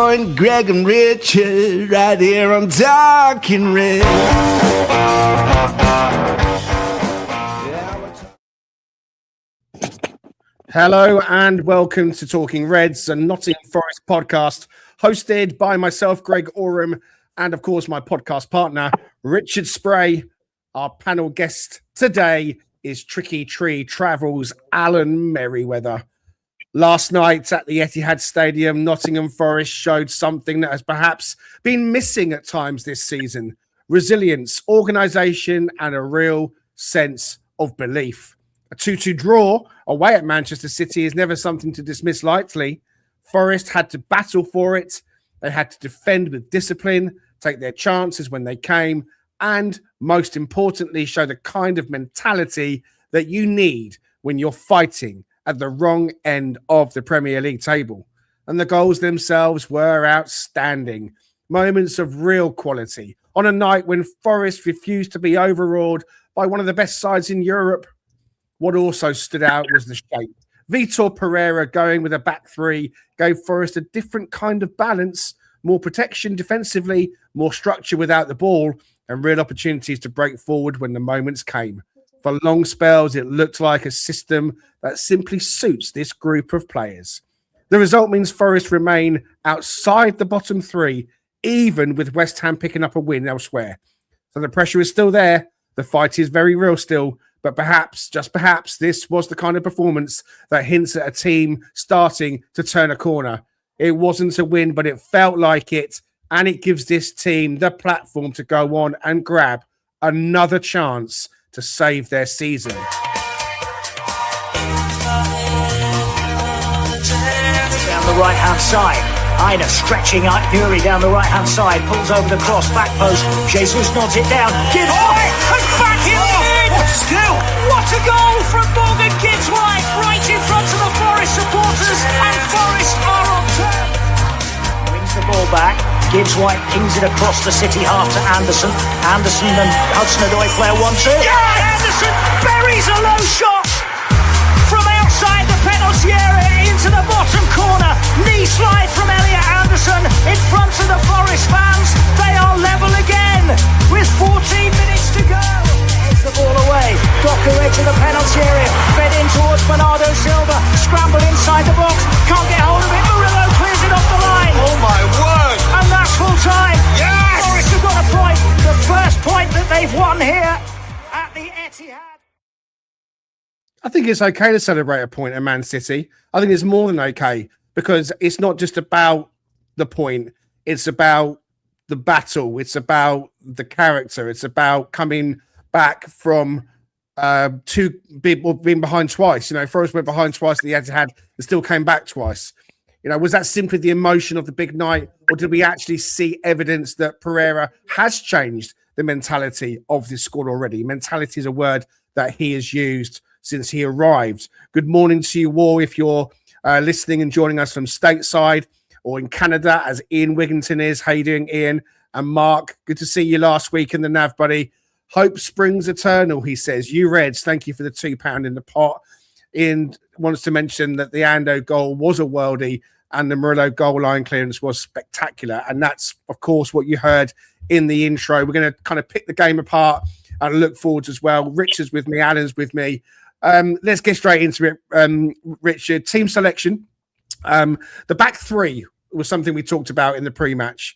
join Greg and Richard right here on Talking Red. Hello and welcome to Talking Reds, a Nottingham Forest podcast hosted by myself, Greg Oram, and of course my podcast partner, Richard Spray. Our panel guest today is Tricky Tree Travels Alan Merryweather. Last night at the Etihad Stadium, Nottingham Forest showed something that has perhaps been missing at times this season: resilience, organisation, and a real sense of belief. A 2-2 draw away at Manchester City is never something to dismiss lightly. Forest had to battle for it. They had to defend with discipline, take their chances when they came, and most importantly, show the kind of mentality that you need when you're fighting at the wrong end of the Premier League table. And the goals themselves were outstanding. Moments of real quality on a night when Forest refused to be overawed by one of the best sides in Europe. What also stood out was the shape. Vítor Pereira going with a back three gave Forest a different kind of balance, more protection defensively, more structure without the ball, and real opportunities to break forward when the moments came. For long spells, it looked like a system that simply suits this group of players. The result means Forest remain outside the bottom three, even with West Ham picking up a win elsewhere. So the pressure is still there. The fight is very real still. But perhaps, just perhaps, this was the kind of performance that hints at a team starting to turn a corner. It wasn't a win, but it felt like it. And it gives this team the platform to go on and grab another chance to save their season. Down the right-hand side. Ida stretching out Yuri down the right-hand side. Pulls over the cross, back post. Jesus nods it down. Gibbs White has back in. What skill! What a goal from Morgan Gibbs White, right in front of the Forest supporters, and Forest are on turn. Wins the ball back. Gibbs White pings it across the City half to Anderson. Anderson and Hudson-Odoi play 1-2. Yeah! Anderson buries a low shot from outside the penalty area into the bottom corner. Knee slide from Elliot Anderson in front of the Forest fans. They are level again with 14 minutes to go. Here's the ball away. Docker into the penalty area. Fed in towards Bernardo Silva. Scramble inside the box. Can't get hold of it. Murillo clears it off the line. Oh my word! And that's full time. Yes! Forest have got a point. The first point that they've won here at the Etihad. I think it's okay to celebrate a point at Man City. I think it's more than okay, because it's not just about the point. It's about the battle. It's about the character. It's about coming back from being behind twice. You know, Forest went behind twice at the Etihad and still came back twice. You know, was that simply the emotion of the big night, or did we actually see evidence that Pereira has changed the mentality of this squad already? Mentality is a word that he has used since he arrived. Good morning to you all if you're listening and joining us from stateside or in Canada, as Ian Wigginton is. How you doing, Ian? And Mark, good to see you last week in the Nav, buddy. Hope springs eternal, he says. You Reds, thank you for the £2 in the pot. Ian wants to mention that the Ando goal was a worldie and the Murillo goal line clearance was spectacular. And that's, of course, what you heard in the intro. We're going to kind of pick the game apart and look forwards as well. Richard's with me, Alan's with me. Let's get straight into it. Richard, team selection. The back three was something we talked about in the pre-match.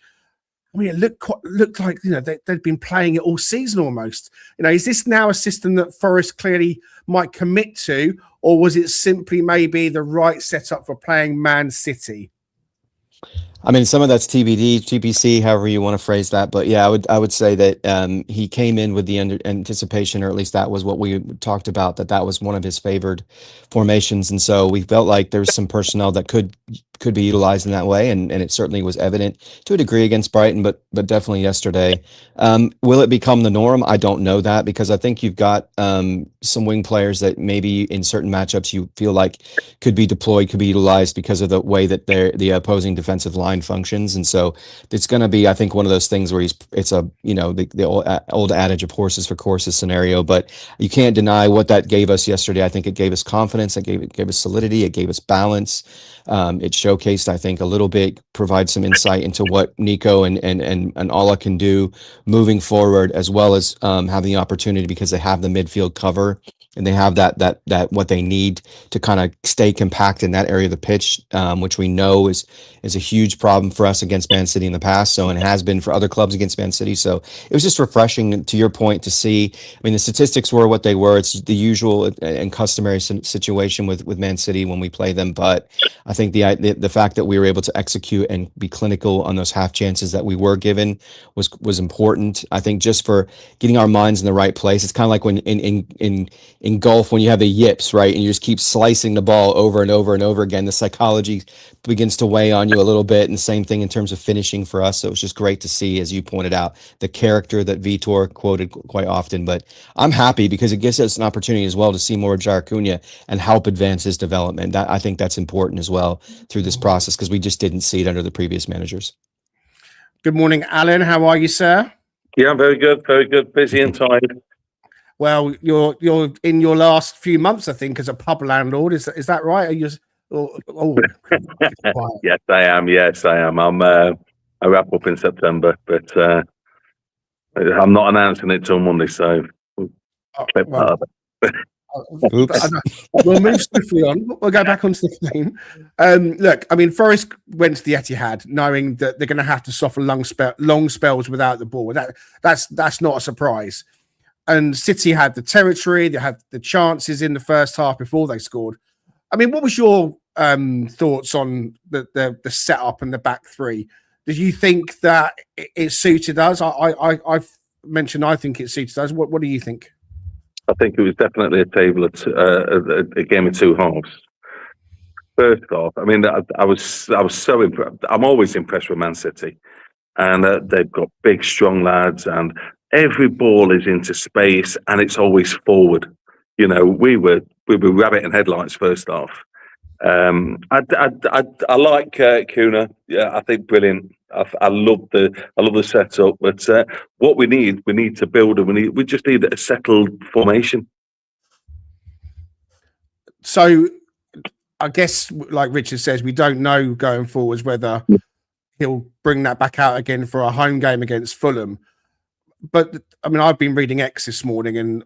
I mean, it looked like, you know, they'd been playing it all season almost. You know, is this now a system that Forest clearly might commit to, or was it simply maybe the right setup for playing Man City? I mean, some of that's TBD, TBC, however you want to phrase that. But yeah, I would say that he came in with the anticipation, or at least that was what we talked about, that was one of his favored formations. And so we felt like there's some personnel that could be utilized in that way. And it certainly was evident to a degree against Brighton, but definitely yesterday. Will it become the norm? I don't know that, because I think you've got some wing players that maybe in certain matchups you feel like could be deployed, could be utilized because of the way that the opposing defensive line functions. And so it's going to be, I think, one of those things where it's a, you know, the old adage of horses for courses scenario, but you can't deny what that gave us yesterday. I think it gave us confidence. It gave us solidity. It gave us balance. It showed showcased, I think, a little bit, provide some insight into what Nico and Ola can do moving forward, as well as having the opportunity, because they have the midfield cover and they have that what they need to kind of stay compact in that area of the pitch, which we know is a huge problem for us against Man City in the past. So, and has been for other clubs against Man City. So it was just refreshing, to your point, to see. I mean, the statistics were what they were. It's the usual and customary situation with Man City when we play them. But I think the fact that we were able to execute and be clinical on those half chances that we were given was important. I think just for getting our minds in the right place. It's kind of like when in golf, when you have the yips, right? And you just keep slicing the ball over and over and over again, the psychology begins to weigh on you a little bit. And the same thing in terms of finishing for us. So it was just great to see, as you pointed out, the character that Vítor quoted quite often. But I'm happy because it gives us an opportunity as well to see more Jair Cunha and help advance his development. I think that's important as well through this process, because we just didn't see it under the previous managers. Good morning, Alan. How are you, sir? Yeah, I'm very good, very good. Busy and tired. Well, you're in your last few months, I think, as a pub landlord. Is that right? Are you? Yes, I am. Yes, I am. I wrap up in September, but I'm not announcing it till Monday. So Oops. We'll move swiftly on. We'll go back onto the flame. Look, I mean, Forest went to the Etihad knowing that they're going to have to suffer long spells without the ball. That's not a surprise. And City had the territory, they had the chances in the first half before they scored. I mean, what was your thoughts on the setup and the back three? Did you think that it suited us? I've mentioned I think it suited us. What do you think? I think it was definitely a game of two halves. First off, I mean, I was so impressed. I'm always impressed with Man City, and they've got big, strong lads, and every ball is into space, and it's always forward. You know, we were rabbit in headlights first half. I like Cunha. Yeah, I think brilliant. I love the setup. But what we need to build, and we just need a settled formation. So, I guess, like Richard says, we don't know going forwards whether he'll bring that back out again for a home game against Fulham. But I mean, I've been reading X this morning, and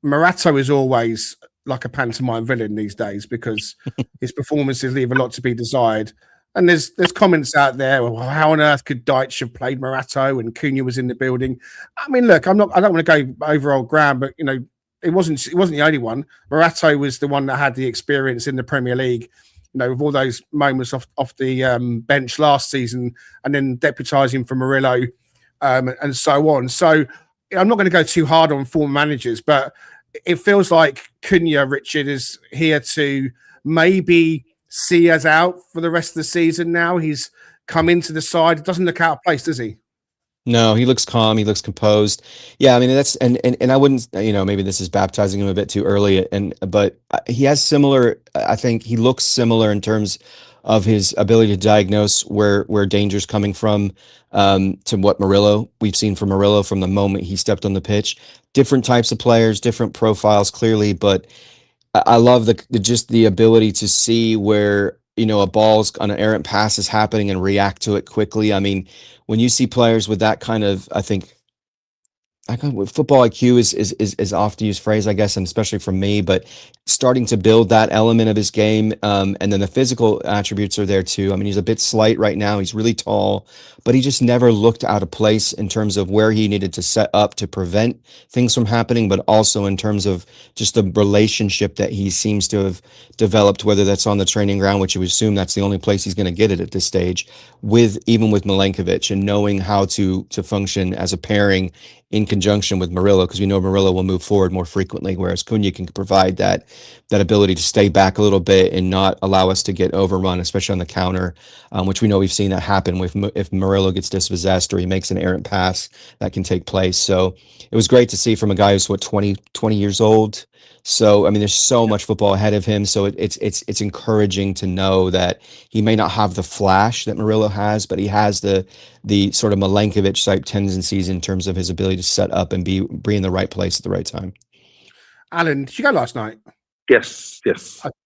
Morato is always like a pantomime villain these days because his performances leave a lot to be desired. And there's comments out there, well, how on earth could Deitch have played Morato and Cunha was in the building? I mean, look, I don't want to go over old ground, but you know, it wasn't the only one. Morato was the one that had the experience in the Premier League, you know, with all those moments off the bench last season, and then deputising for Murillo, and so on. So I'm not going to go too hard on former managers, but it feels like Cunha, Richard, is here to maybe see us out for the rest of the season now. He's come into the side. It doesn't look out of place, does he? No, he looks calm. He looks composed. Yeah, I mean, that's and I wouldn't, you know, maybe this is baptizing him a bit too early, but he has similar. I think he looks similar in terms of his ability to diagnose where danger's coming from, to what we've seen from Murillo from the moment he stepped on the pitch. Different types of players, different profiles, clearly, but I love the ability to see where, you know, a ball's on an errant pass is happening and react to it quickly. I mean, when you see players with that kind of, I think football IQ is often used phrase, I guess, and especially from me, but starting to build that element of his game, and then the physical attributes are there too. I mean, he's a bit slight right now. He's really tall, but he just never looked out of place in terms of where he needed to set up to prevent things from happening, but also in terms of just the relationship that he seems to have developed, whether that's on the training ground, which you would assume that's the only place he's going to get it at this stage, even with Milenkovic, and knowing how to function as a pairing in conjunction with Murillo, because we know Murillo will move forward more frequently, whereas Cunha can provide that ability to stay back a little bit and not allow us to get overrun, especially on the counter, which we know we've seen that happen if Murillo gets dispossessed or he makes an errant pass, that can take place. So it was great to see from a guy who's 20 years old. So, I mean, there's so much football ahead of him. So it's encouraging to know that he may not have the flash that Murillo has, but he has the sort of Milenkovic type tendencies in terms of his ability to set up and be in the right place at the right time. Alan, did you go last night? Yes.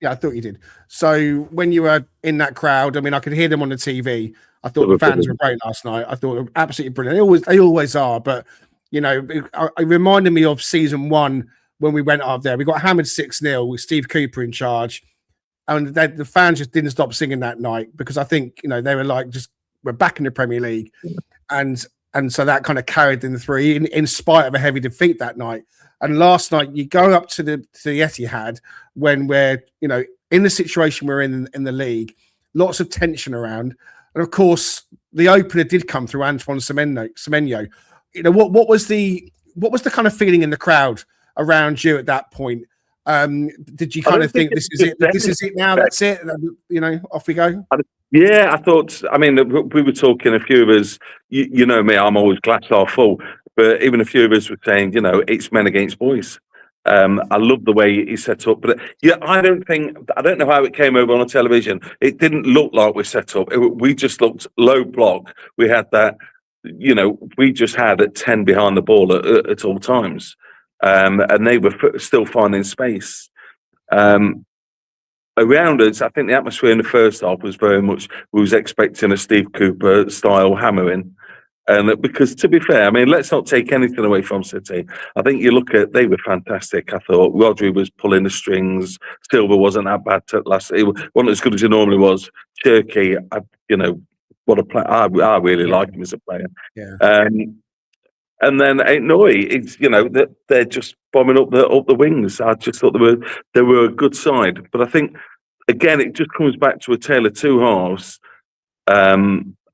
I thought you did. So when you were in that crowd, I mean, I could hear them on the TV. I thought the fans were great last night. I thought they were absolutely brilliant. They always are. But, you know, it reminded me of season 1 when we went up there. We got hammered 6-0 with Steve Cooper in charge. And the fans just didn't stop singing that night because I think, you know, they were like, we're back in the Premier League. And so that kind of carried them through in spite of a heavy defeat that night. And last night, you go up to the Etihad when we're, you know, in the situation we're in the league, lots of tension around. And of course, the opener did come through Antoine Semenyo. You know, what was the kind of feeling in the crowd around you at that point? Did you kind of think this is it? This is it now. That's it. You know, off we go. Yeah, I thought. I mean, we were talking. A few of us. You know me. I'm always glass half full. But even a few of us were saying, you know, it's men against boys. I love the way he set up. But yeah, I don't know how it came over on the television. It didn't look like we set up. We just looked low block. We had that. You know, we just had a 10 behind the ball at all times. And they were still finding space. Around us, I think the atmosphere in the first half was very much, we was expecting a Steve Cooper style hammering. And because to be fair, I mean, let's not take anything away from City. I think you look at, they were fantastic. I thought Rodri was pulling the strings. Silva wasn't that bad last. He wasn't as good as he normally was. Cherky, you know, what a player. I really like him as a player. Yeah. And then Ain't Noi, it's, you know, they're just bombing up the wings. I just thought they were a good side. But I think, again, it just comes back to a tale of two halves.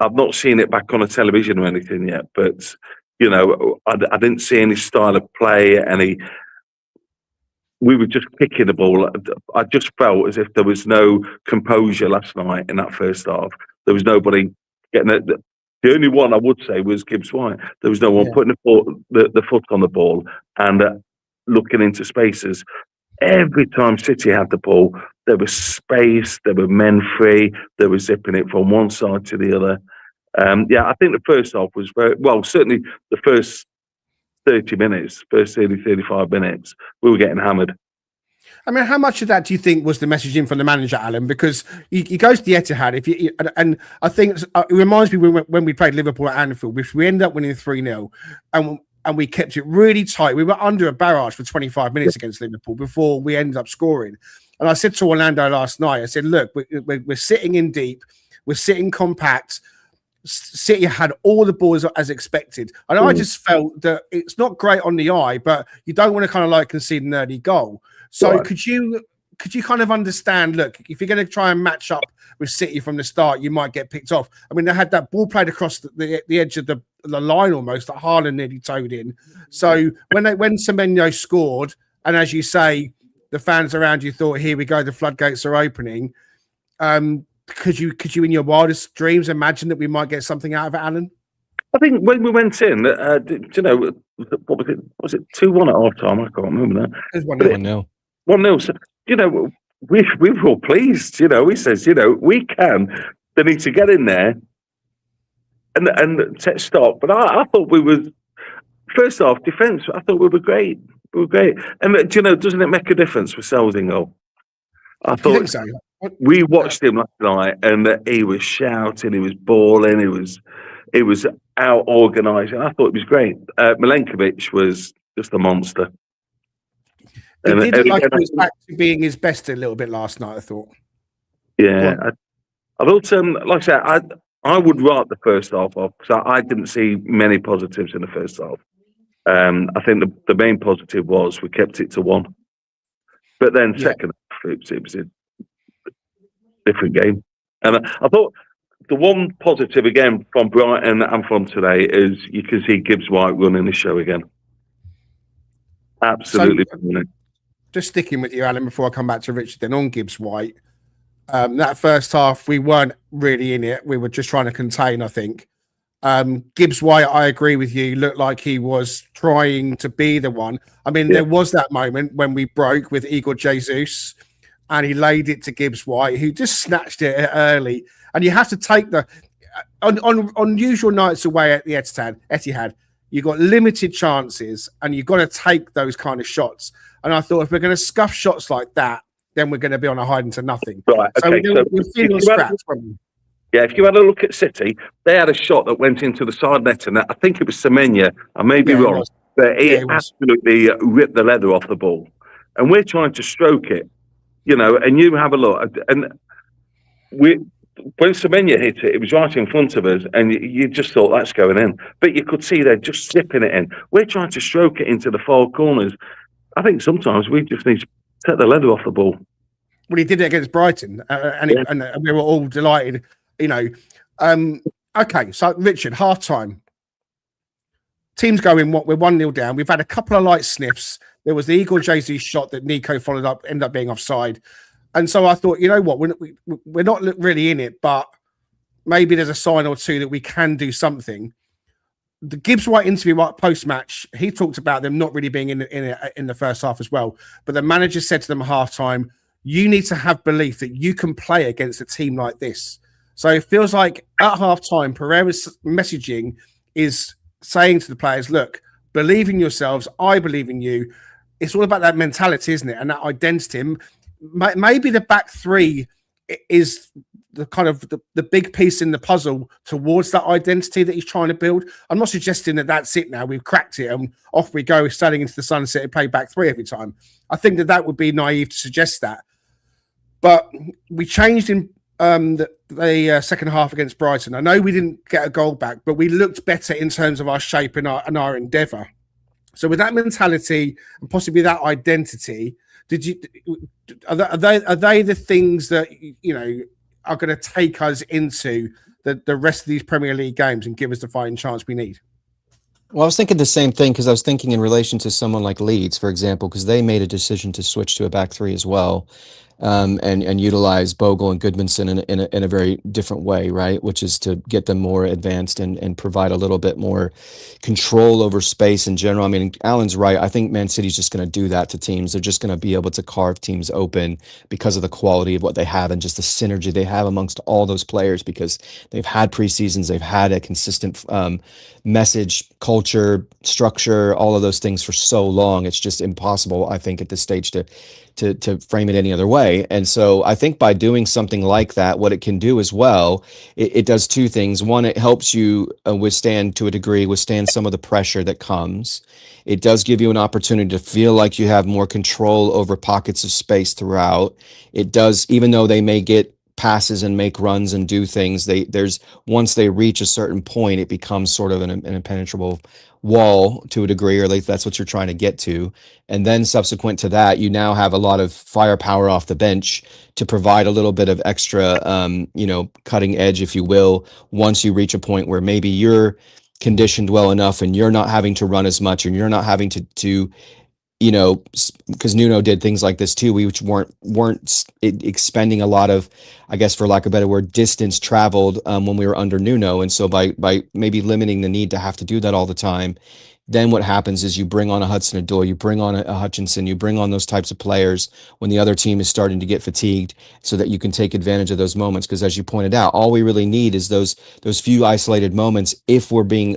I've not seen it back on a television or anything yet, but, you know, I didn't see any style of play, we were just kicking the ball. I just felt as if there was no composure last night in that first half. There was nobody getting it. The only one I would say was Gibbs White. There was no one putting the foot on the ball and looking into spaces. Every time City had the ball, there was space, there were men free, they were zipping it from one side to the other. I think the first half was very well, certainly the first 30 minutes, first 30, 35 minutes, we were getting hammered. I mean, how much of that do you think was the messaging from the manager, Alan? Because he goes to the Etihad, and I think it reminds me when we played Liverpool at Anfield, which we ended up winning 3-0, and we kept it really tight. We were under a barrage for 25 minutes against Liverpool before we ended up scoring. And I said to Orlando last night, I said, look, we're sitting in deep, we're sitting compact. City had all the balls as expected. And I just felt that it's not great on the eye, but you don't want to kind of like concede an early goal. So right. Could you kind of understand, look, if you're going to try and match up with City from the start, you might get picked off. I mean, they had that ball played across the edge of the line almost that Haaland nearly towed in. So when Semenyo scored, and as you say, the fans around you thought, here we go, the floodgates are opening. Could you in your wildest dreams imagine that we might get something out of it, Alan? I think when we went in, you know, what was it? Was it 2-1 at half time? I can't remember that. It was 1-0. 1-0. So, you know, we were all pleased. You know, he says, you know, we can. They need to get in there and set stop. But I thought we were, first off, defence, I thought we were great. We were great. And, you know, doesn't it make a difference with Selzing goal? I thought. You think so? We watched him last night, and he was shouting, he was bawling, he was out organising. I thought it was great. Milenkovic was just a monster. He did look like he was back to being his best a little bit last night, I thought. Yeah, I thought, like I said, I would write the first half off because I didn't see many positives in the first half. I think the main positive was we kept it to 1, but then second half it was a different game. And I thought the one positive again from Brighton and from today is you can see Gibbs White running the show again. Absolutely. So, just sticking with you, Alan, before I come back to Richard, then on Gibbs White, that first half we weren't really in it. We were just trying to contain, I think. Gibbs White, I agree with you, looked like he was trying to be the one. I mean, there was that moment when we broke with Igor Jesus and he laid it to Gibbs White, who just snatched it early. And you have to take on unusual nights away at the Etihad, You've got limited chances, and you've got to take those kind of shots. And I thought, if we're going to scuff shots like that, then we're going to be on a hiding to nothing. Right. Okay. So we're feeling scraps from them. Yeah, if you had a look at City, they had a shot that went into the side net, and I think it was Semenya. I may be wrong, but it absolutely ripped the leather off the ball. And we're trying to stroke it, and you have a look. And when Semenya hit it, it was right in front of us, and you just thought that's going in. But you could see they're just slipping it in. We're trying to stroke it into the far corners. I think sometimes we just need to take the leather off the ball. Well, he did it against Brighton, and we were all delighted. Okay, so Richard, half time. Teams going, we're 1-0 down. We've had a couple of light sniffs. There was the Igor Jesus shot that Nico followed up, ended up being offside. And so I thought, you know what, we're not really in it, but maybe there's a sign or two that we can do something. The Gibbs White interview post-match, he talked about them not really being in the first half as well. But the manager said to them at half-time, you need to have belief that you can play against a team like this. So it feels like at half-time, Pereira's messaging is saying to the players, look, believe in yourselves. I believe in you. It's all about that mentality, isn't it? And that identity. Maybe the back three is the kind of the big piece in the puzzle towards that identity that he's trying to build. I'm not suggesting that that's it now. We've cracked it and off we go, sailing into the sunset and play back three every time. I think that would be naive to suggest that. But we changed in the second half against Brighton. I know we didn't get a goal back, but we looked better in terms of our shape and our endeavour. So with that mentality and possibly that identity, are they the things that are going to take us into the rest of these Premier League games and give us the fighting chance we need? Well, I was thinking the same thing because I was thinking in relation to someone like Leeds, for example, because they made a decision to switch to a back three as well. And utilize Bogle and Goodmanson in a very different way, right? Which is to get them more advanced and provide a little bit more control over space in general. I mean, Alan's right. I think Man City's just going to do that to teams. They're just going to be able to carve teams open because of the quality of what they have and just the synergy they have amongst all those players, because they've had preseasons, they've had a consistent message, culture, structure, all of those things for so long. It's just impossible, I think, at this stage to frame it any other way. And so I think by doing something like that, what it can do as well, it does two things. One, it helps you withstand some of the pressure that comes. It does give you an opportunity to feel like you have more control over pockets of space throughout. It does, even though they may get passes and make runs and do things, once they reach a certain point, it becomes sort of an impenetrable wall to a degree, or at least that's what you're trying to get to. And then subsequent to that, you now have a lot of firepower off the bench to provide a little bit of extra, cutting edge, if you will, once you reach a point where maybe you're conditioned well enough and you're not having to run as much and you're not having to because Nuno did things like this too, which weren't expending a lot of, I guess, for lack of a better word, distance traveled when we were under Nuno. And so by maybe limiting the need to have to do that all the time, then what happens is you bring on a Hudson-Odoi, you bring on a Hutchinson, you bring on those types of players when the other team is starting to get fatigued, so that you can take advantage of those moments. Because as you pointed out, all we really need is those few isolated moments if we're being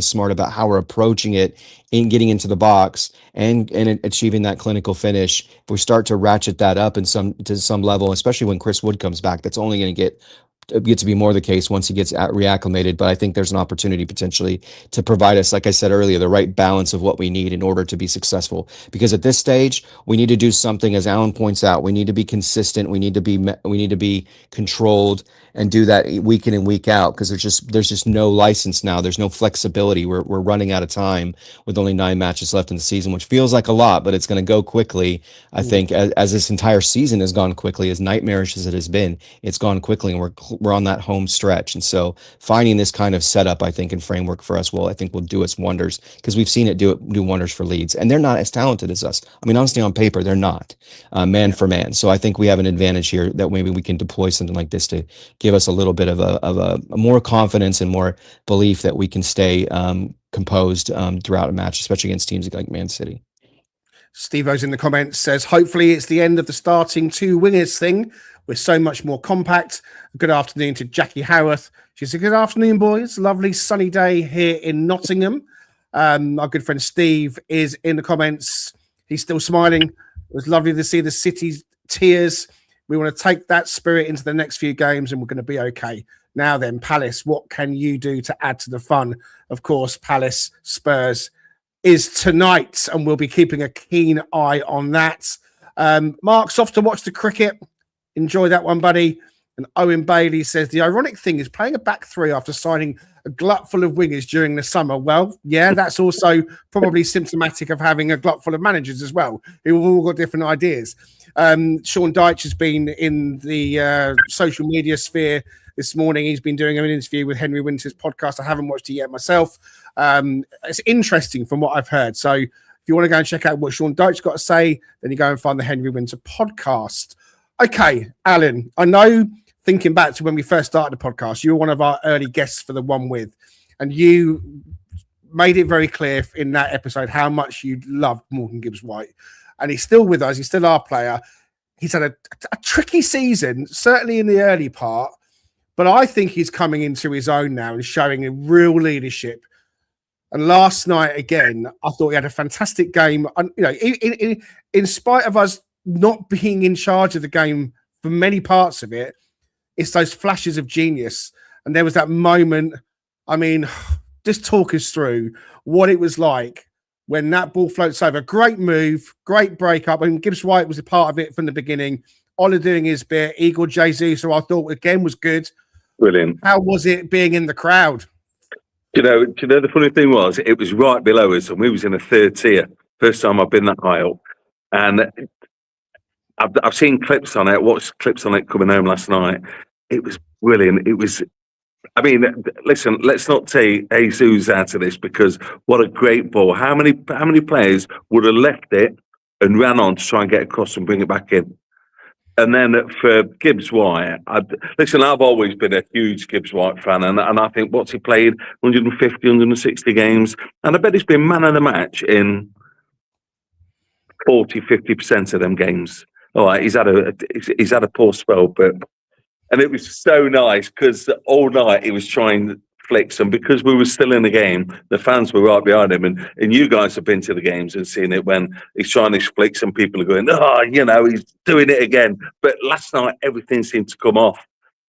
smart about how we're approaching it in getting into the box and achieving that clinical finish. If we start to ratchet that up to some level, especially when Chris Wood comes back, that's only going to get to be more the case once he gets reacclimated. But I think there's an opportunity potentially to provide us, like I said earlier, the right balance of what we need in order to be successful. Because at this stage, we need to do something, as Alan points out, we need to be consistent, we need to be controlled, and do that week in and week out, because there's just no license now. There's no flexibility. We're running out of time with only 9 matches left in the season, which feels like a lot, but it's going to go quickly. I think as this entire season has gone quickly, as nightmarish as it has been, it's gone quickly, and we're on that home stretch. And so finding this kind of setup, I think, and framework for us will do us wonders, because we've seen it do wonders for Leeds, and they're not as talented as us. I mean, honestly, on paper, they're not man for man. So I think we have an advantage here that maybe we can deploy something like this to give us a little bit of a more confidence and more belief that we can stay composed throughout a match, especially against teams like Man City. Steve-O's in the comments says, hopefully it's the end of the starting two wingers thing. We're so much more compact. Good afternoon to Jackie Howarth. She said, good afternoon, boys. Lovely sunny day here in Nottingham. Our good friend Steve is in the comments. He's still smiling. It was lovely to see the City's tears. We want to take that spirit into the next few games and we're going to be okay. Now then, Palace, what can you do to add to the fun? Of course, Palace Spurs is tonight and we'll be keeping a keen eye on that. Mark's off to watch the cricket. Enjoy that one, buddy. And Owen Bailey says, the ironic thing is playing a back three after signing a glut full of wingers during the summer. Well, yeah, that's also probably symptomatic of having a glut full of managers as well, who have all got different ideas. Sean Dyche has been in the social media sphere this morning. He's been doing an interview with Henry Winter's podcast. I haven't watched it yet myself. It's interesting from what I've heard. So if you want to go and check out what Sean Dyche's got to say, then you go and find the Henry Winter podcast. Okay, Alan, I know, thinking back to when we first started the podcast, you were one of our early guests for the One With, and you made it very clear in that episode how much you loved Morgan Gibbs-White. And he's still with us. He's still our player. He's had a tricky season, certainly in the early part, but I think he's coming into his own now and showing a real leadership. And last night, again, I thought he had a fantastic game. And, you know, in spite of us not being in charge of the game for many parts of it, it's those flashes of genius. And there was that moment. I mean, just talk us through what it was like when that ball floats over. Great move, great breakup. And Gibbs-White was a part of it from the beginning. Ola doing his bit. Igor Jesus, who I thought again was good. Brilliant. How was it being in the crowd? Do you know the funny thing was, it was right below us, and we was in a third tier. First time I've been that high up, and I've seen clips on it. Watched clips on it coming home last night. It was brilliant. It was. I mean, listen. Let's not take Jesus out of this, because what a great ball! How many players would have left it and ran on to try and get across and bring it back in? And then for Gibbs-White, I've always been a huge Gibbs-White fan, and I think what's he played 150, 160 games, and I bet he's been man of the match in 40, 50% of them games. All right, he's had a poor spell, and it was so nice because all night he was trying flicks, and because we were still in the game, the fans were right behind him, and you guys have been to the games and seen it when he's trying his flicks and people are going, he's doing it again. But last night everything seemed to come off,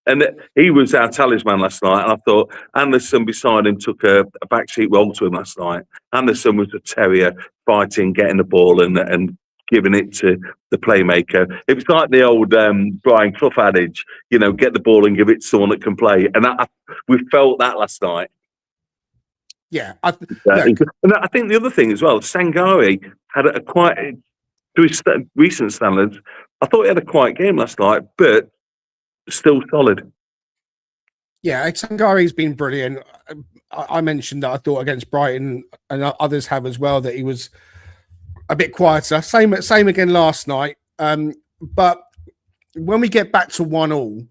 and he was our talisman last night. And I thought Anderson beside him took a backseat role to him last night. Anderson was a terrier, fighting, getting the ball and giving it to the playmaker. It was like the old Brian Clough adage, get the ball and give it to someone that can play. And we felt that last night. Yeah. And I think the other thing as well, Sangari had a quite, to his recent standards, I thought he had a quiet game last night, but still solid. Yeah, Sangari's been brilliant. I mentioned that I thought against Brighton, and others have as well, that he was a bit quieter. Same again last night. But when we get back to 1-1,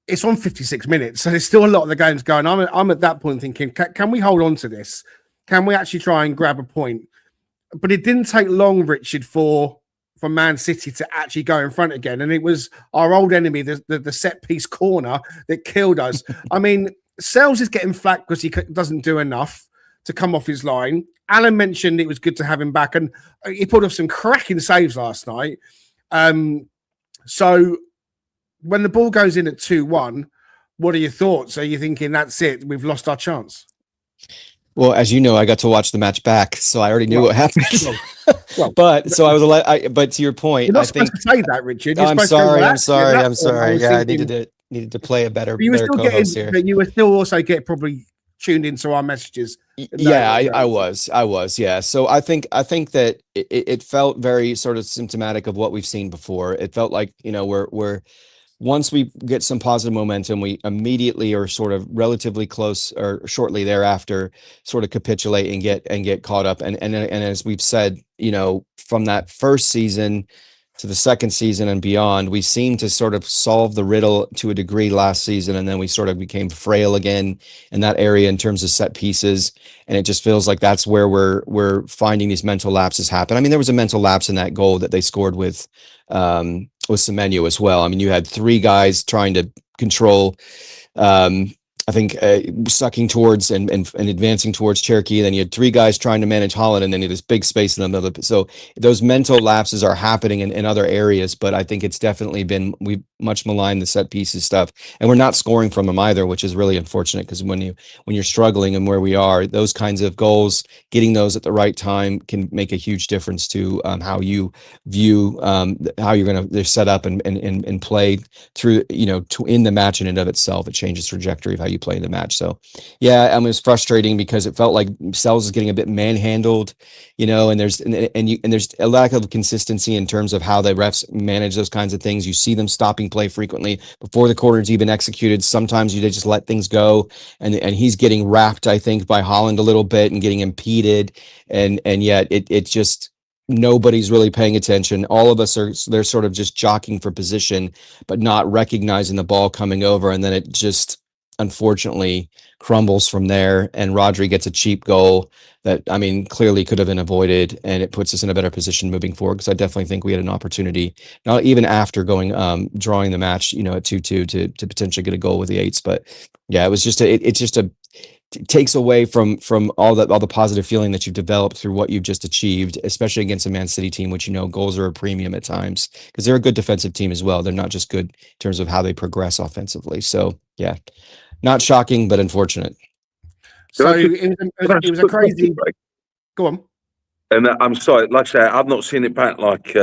it's on 56 minutes. So there's still a lot of the games going. I'm at that point thinking, can we hold on to this? Can we actually try and grab a point? But it didn't take long, Richard, for Man City to actually go in front again. And it was our old enemy, the set piece corner, that killed us. I mean, Sells is getting flack because he doesn't do enough to come off his line. Alan mentioned it was good to have him back, and he pulled off some cracking saves last night. So when the ball goes in at 2-1, what are your thoughts? Are you thinking that's it? We've lost our chance? Well, as you know, I got to watch the match back, so I already knew what happened. But to your point, you're not supposed to say that, Richard. I'm sorry. Yeah, I needed to play a better co-host here. But you were still also probably tuned into our messages. Yeah, I was. Yeah. So I think that it felt very sort of symptomatic of what we've seen before. It felt like, we're once we get some positive momentum, we immediately are sort of relatively close or shortly thereafter sort of capitulate and get caught up. And as we've said, from that first season to the second season and beyond, we seemed to sort of solve the riddle to a degree last season, and then we sort of became frail again in that area in terms of set pieces, and it just feels like that's where we're finding these mental lapses happen. I mean, there was a mental lapse in that goal that they scored with Semenyo as well. I mean, you had three guys trying to control I think sucking towards and advancing towards Cherokee. Then you had 3 guys trying to manage Holland, and then you had this big space in the middle. So those mental lapses are happening in other areas, but I think it's definitely been, we much maligned the set pieces stuff, and we're not scoring from them either, which is really unfortunate, because when you're struggling and where we are, those kinds of goals, getting those at the right time can make a huge difference to how you view how you're going to set up and play through, in the match in and of itself. It changes trajectory of how you play the match. So yeah, I mean, it's frustrating because it felt like Sells is getting a bit manhandled, and there's a lack of consistency in terms of how the refs manage those kinds of things. You see them stopping play frequently before the corner's even executed. Sometimes they just let things go, and he's getting wrapped, I think, by Holland a little bit and getting impeded, and yet it just, nobody's really paying attention. All of us they're sort of just jockeying for position, but not recognizing the ball coming over, and then it just unfortunately crumbles from there, and Rodri gets a cheap goal that, I mean, clearly could have been avoided, and it puts us in a better position moving forward, because I definitely think we had an opportunity, not even after drawing the match, at 2-2 to potentially get a goal with the 8s. But yeah, it takes away from all the positive feeling that you've developed through what you've just achieved, especially against a Man City team, which, goals are a premium at times, because they're a good defensive team as well. They're not just good in terms of how they progress offensively. So yeah, not shocking, but unfortunate. So it was a crazy. Go on. And I'm sorry, like I say, I've not seen it back like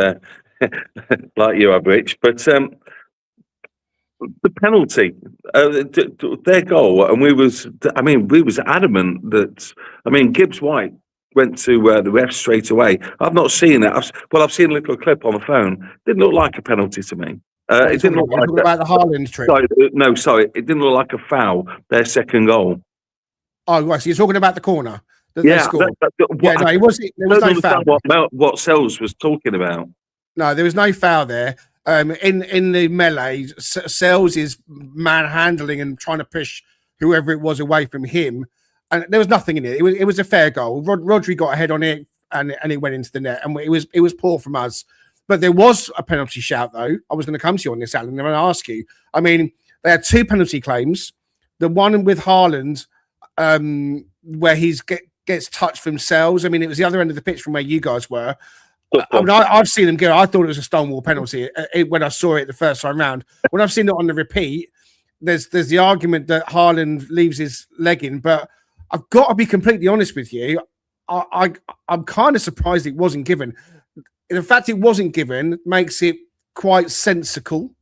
like you have, Rich, but the penalty, their goal, and we was adamant that, Gibbs White went to the ref straight away. I've not seen it. I've seen a little clip on the phone. Didn't look like a penalty to me. It didn't look like about the Haaland trip. Sorry, it didn't look like a foul. Their second goal. Oh, right. So you're talking about the corner that they scored. There was no foul. What Sells was talking about. No, there was no foul there. In the melee, Sells is manhandling and trying to push whoever it was away from him, and there was nothing in it. It was a fair goal. Rodri got ahead on it, and it went into the net, and it was poor from us. But there was a penalty shout, though. I was going to come to you on this, Alan, and I'm going to ask you. I mean, they had 2 penalty claims. The one with Haaland, where he gets touched from Sells. I mean, it was the other end of the pitch from where you guys were. I mean, I've seen him go. I thought it was a Stonewall penalty when I saw it the first time round. When I've seen it on the repeat, there's the argument that Haaland leaves his leg in. But I've got to be completely honest with you. I'm kind of surprised it wasn't given. The fact it wasn't given makes it quite sensible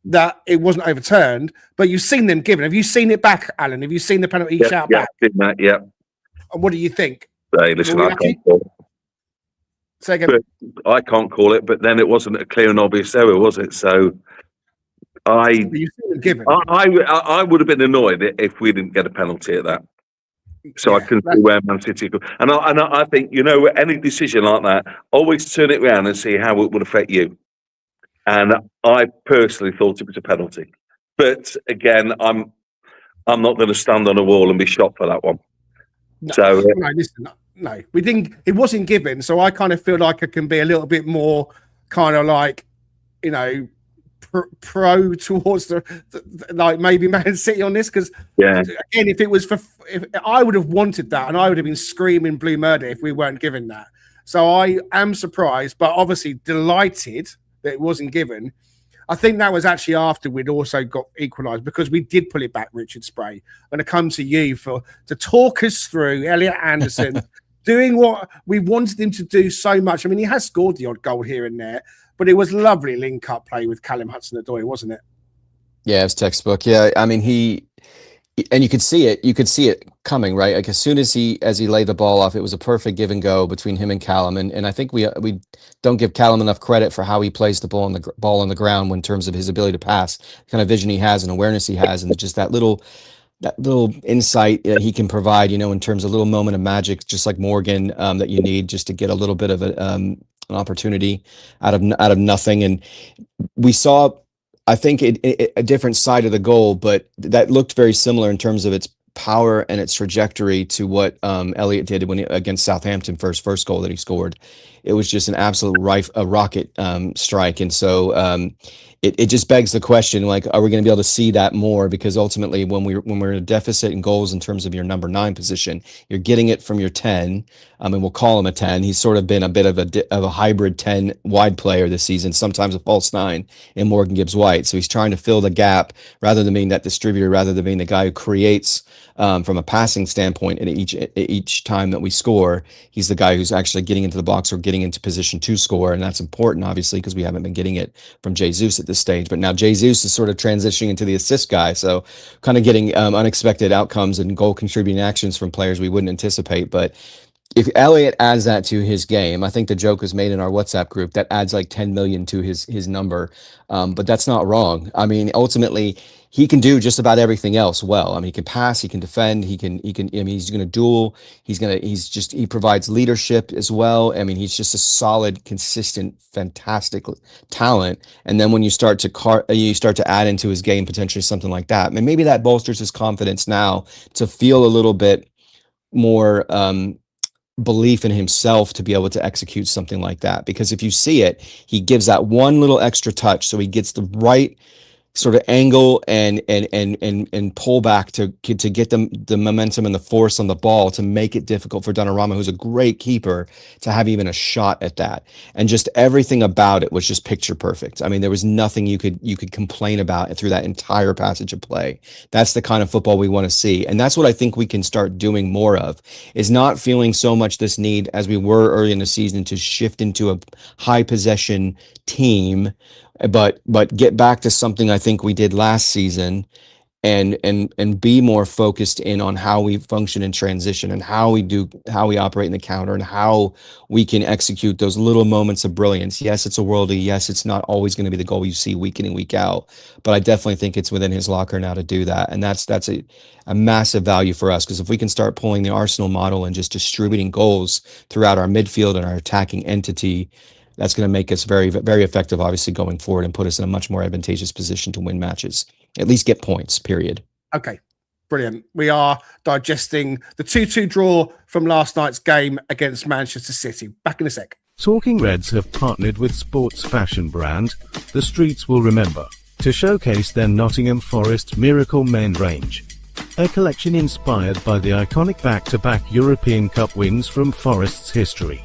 that it wasn't overturned. But you've seen them given. Have you seen it back, Alan? Have you seen the penalty shout back? Yeah. And what do you think? Hey, listen, I can't call it. Say again. I can't call it, but then it wasn't a clear and obvious error, was it? So I would have been annoyed if we didn't get a penalty at that. So I couldn't see where Man City could. And I think, any decision like that, always turn it around and see how it would affect you. And I personally thought it was a penalty. But again, I'm not going to stand on a wall and be shot for that one. No, we didn't. It wasn't given, so I kind of feel like I can be a little bit more kind of like, pro towards the like maybe Man City on this, because again, if I would have wanted that, and I would have been screaming blue murder if we weren't given that. So I am surprised, but obviously delighted that it wasn't given. I think that was actually after we'd also got equalised, because we did pull it back, Richard Spray. I'm going to come to you to talk us through Elliot Anderson doing what we wanted him to do so much. I mean, he has scored the odd goal here and there, but it was lovely link-up play with Callum Hudson-Odoi, wasn't it? Yeah, it's textbook. Yeah, I mean, and you could see it. You could see it coming, right? Like as soon as he laid the ball off, it was a perfect give and go between him and Callum. And I think we don't give Callum enough credit for how he plays the ball on the ground in terms of his ability to pass, the kind of vision he has and awareness he has, and just that little insight he can provide, in terms of a little moment of magic, just like Morgan, that you need just to get a little bit of an opportunity out of nothing. And we saw, I think, a different side of the goal, but that looked very similar in terms of its power and its trajectory to what Elliot did against Southampton first goal that he scored. It was just an absolute rocket strike. And so it just begs the question, like, are we going to be able to see that more? Because ultimately, when we're in a deficit in goals in terms of your number 9 position, you're getting it from your 10. And we'll call him a 10. He's sort of been a bit of a hybrid 10 wide player this season, sometimes a false 9 in Morgan Gibbs-White. So he's trying to fill the gap rather than being that distributor, rather than being the guy who creates from a passing standpoint. And each time that we score, he's the guy who's actually getting into the box or getting into position to score. And that's important, obviously, because we haven't been getting it from Jesus at this stage. But now Jesus is sort of transitioning into the assist guy. So kind of getting unexpected outcomes and goal contributing actions from players we wouldn't anticipate. But if Elliott adds that to his game, I think the joke was made in our WhatsApp group that adds like 10 million to his number. But that's not wrong. I mean, ultimately, he can do just about everything else well. I mean, he can pass, he can defend, he can, I mean, he's going to duel. He provides leadership as well. I mean, he's just a solid, consistent, fantastic talent. And then when you start to add into his game potentially something like that, and maybe that bolsters his confidence now to feel a little bit more, belief in himself to be able to execute something like that. Because if you see it, he gives that one little extra touch, so he gets the right sort of angle and pull back to get the momentum and the force on the ball to make it difficult for Donnarumma, who's a great keeper, to have even a shot at that. And just everything about it was just picture perfect. I mean, there was nothing you could complain about through that entire passage of play. That's the kind of football we want to see. And that's what I think we can start doing more of, is not feeling so much this need as we were early in the season to shift into a high possession team, but get back to something I think we did last season, and be more focused in on how we function in transition and how we operate in the counter and how we can execute those little moments of brilliance. Yes, it's a worldie. Yes, it's not always going to be the goal you see week in and week out, but I definitely think it's within his locker now to do that. And that's a massive value for us, because if we can start pulling the Arsenal model and just distributing goals throughout our midfield and our attacking entity, that's going to make us very, very effective, obviously, going forward, and put us in a much more advantageous position to win matches, at least get points, period. Okay, brilliant. We are digesting the 2-2 draw from last night's game against Manchester City. Back in a sec. Talking Reds have partnered with sports fashion brand The Streets Will Remember to showcase their Nottingham Forest Miracle Men range, a collection inspired by the iconic back-to-back European Cup wins from Forest's history.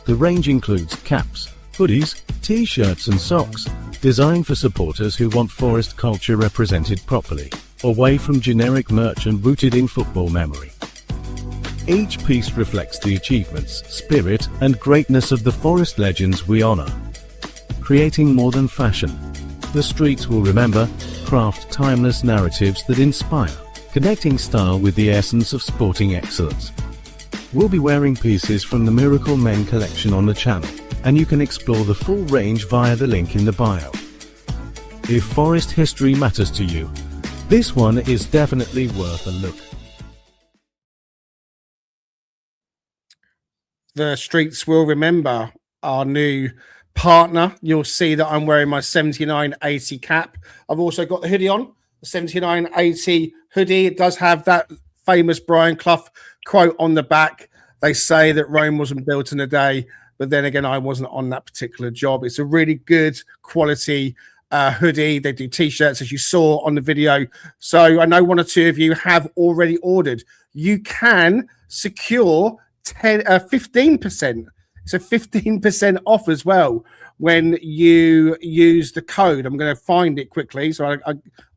The range includes caps, hoodies, t-shirts and socks, designed for supporters who want Forest culture represented properly, away from generic merch and rooted in football memory. Each piece reflects the achievements, spirit and greatness of the Forest legends we honour. Creating more than fashion, The Streets Will Remember craft timeless narratives that inspire, connecting style with the essence of sporting excellence. We'll be wearing pieces from the Miracle Men collection on the channel, and you can explore the full range via the link in the bio. If Forest history matters to you, this one is definitely worth a look. The Streets Will Remember, our new partner. You'll see that I'm wearing my 7980 cap. I've also got the hoodie on, the 7980 hoodie. It does have that famous Brian Clough quote on the back. They say that Rome wasn't built in a day, but then again, I wasn't on that particular job. It's a really good quality hoodie. They do t-shirts, as you saw on the video. So I know one or two of you have already ordered. You can secure 15%. It's a 15% off as well when you use the code. I'm going to find it quickly so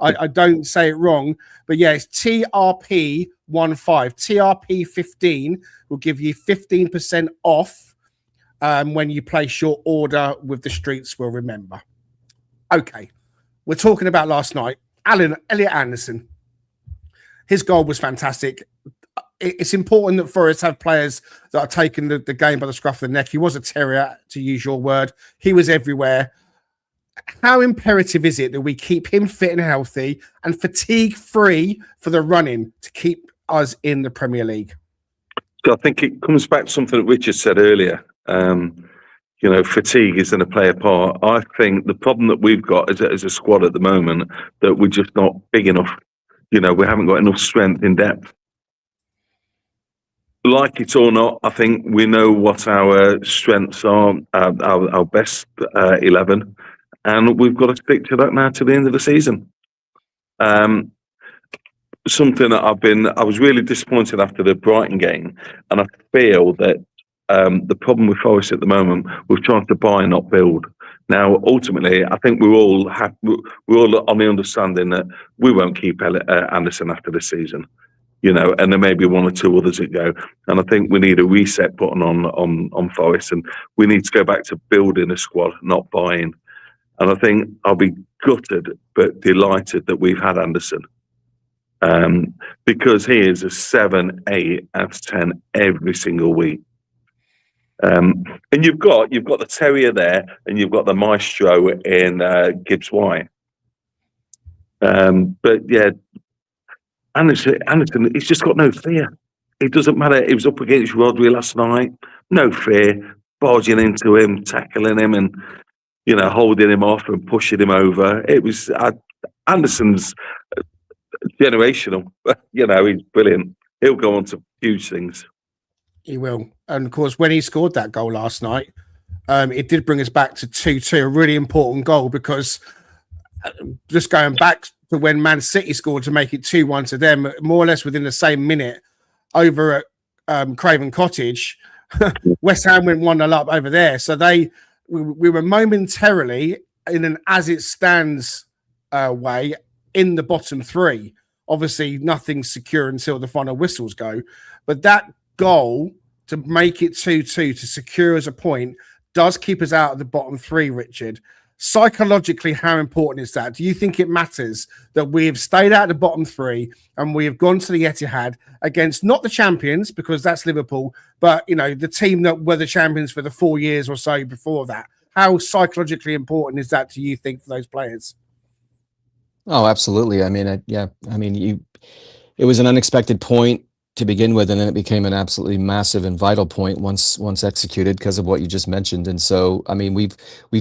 I don't say it wrong. But yeah, it's TRP15. TRP15 will give you 15% off when you place your order with The Streets Will Remember. Okay, we're talking about last night. Elliot Anderson. His goal was fantastic. It's important that Forest have players that are taking the game by the scruff of the neck. He was a terrier, to use your word. He was everywhere. How imperative is it that we keep him fit and healthy and fatigue-free for the running to keep us in the Premier League? So I think it comes back to something that Richard said earlier. Fatigue is going to play a part. I think the problem that we've got as a squad at the moment, that we're just not big enough. We haven't got enough strength in depth. Like it or not, I think we know what our strengths are, our best 11. and we've got to stick to that now to the end of the season. Something that I was really disappointed after the Brighton game, and I feel that the problem with Forest at the moment, we've tried to buy and not build. Now, ultimately, I think we're all on the understanding that we won't keep Anderson after this season, and there may be one or two others that go. And I think we need a reset button on Forest, and we need to go back to building a squad, not buying. And I think I'll be gutted but delighted that we've had Anderson. Because he is a 7, 8 out of 10 every single week. And you've got the terrier there, and you've got the maestro in Gibbs White. But yeah, Anderson, he's just got no fear. It doesn't matter. He was up against Rodri last night, no fear, barging into him, tackling him, and holding him off and pushing him over. It was Anderson's generational. He's brilliant. He'll go on to huge things. He will. And of course, when he scored that goal last night, it did bring us back to 2-2, a really important goal, because just going back to when Man City scored to make it 2-1 to them, more or less within the same minute over at Craven Cottage, West Ham went 1-0 up over there. So we were momentarily in an as it stands way in the bottom three. Obviously, nothing's secure until the final whistles go. But that goal to make it 2-2 to secure us a point does keep us out of the bottom three, Richard. Psychologically, how important is that? Do you think it matters that we have stayed out of the bottom three and we have gone to the Etihad against not the champions, because that's Liverpool, but the team that were the champions for the 4 years or so before that? How psychologically important is that, do you think, for those players? Oh, absolutely. I mean, it was an unexpected point to begin with, and then it became an absolutely massive and vital point once executed because of what you just mentioned. And so, I mean, we've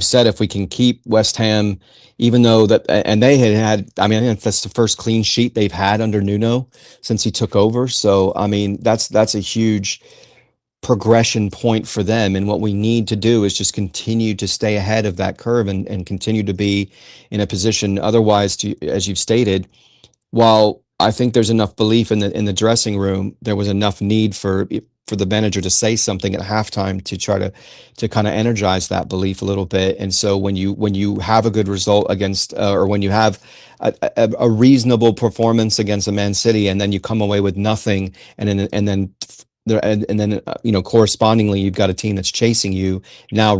said if we can keep West Ham, even though that, and they had, I think that's the first clean sheet they've had under Nuno since he took over. So, I mean, that's a huge progression point for them. And what we need to do is just continue to stay ahead of that curve and continue to be in a position. Otherwise, as you've stated, while I think there's enough belief in the dressing room, there was enough need for the manager to say something at halftime to try to kind of energize that belief a little bit. And so when you have a good result against, or when you have a reasonable performance against a Man City, and then you come away with nothing, and then correspondingly, you've got a team that's chasing you now,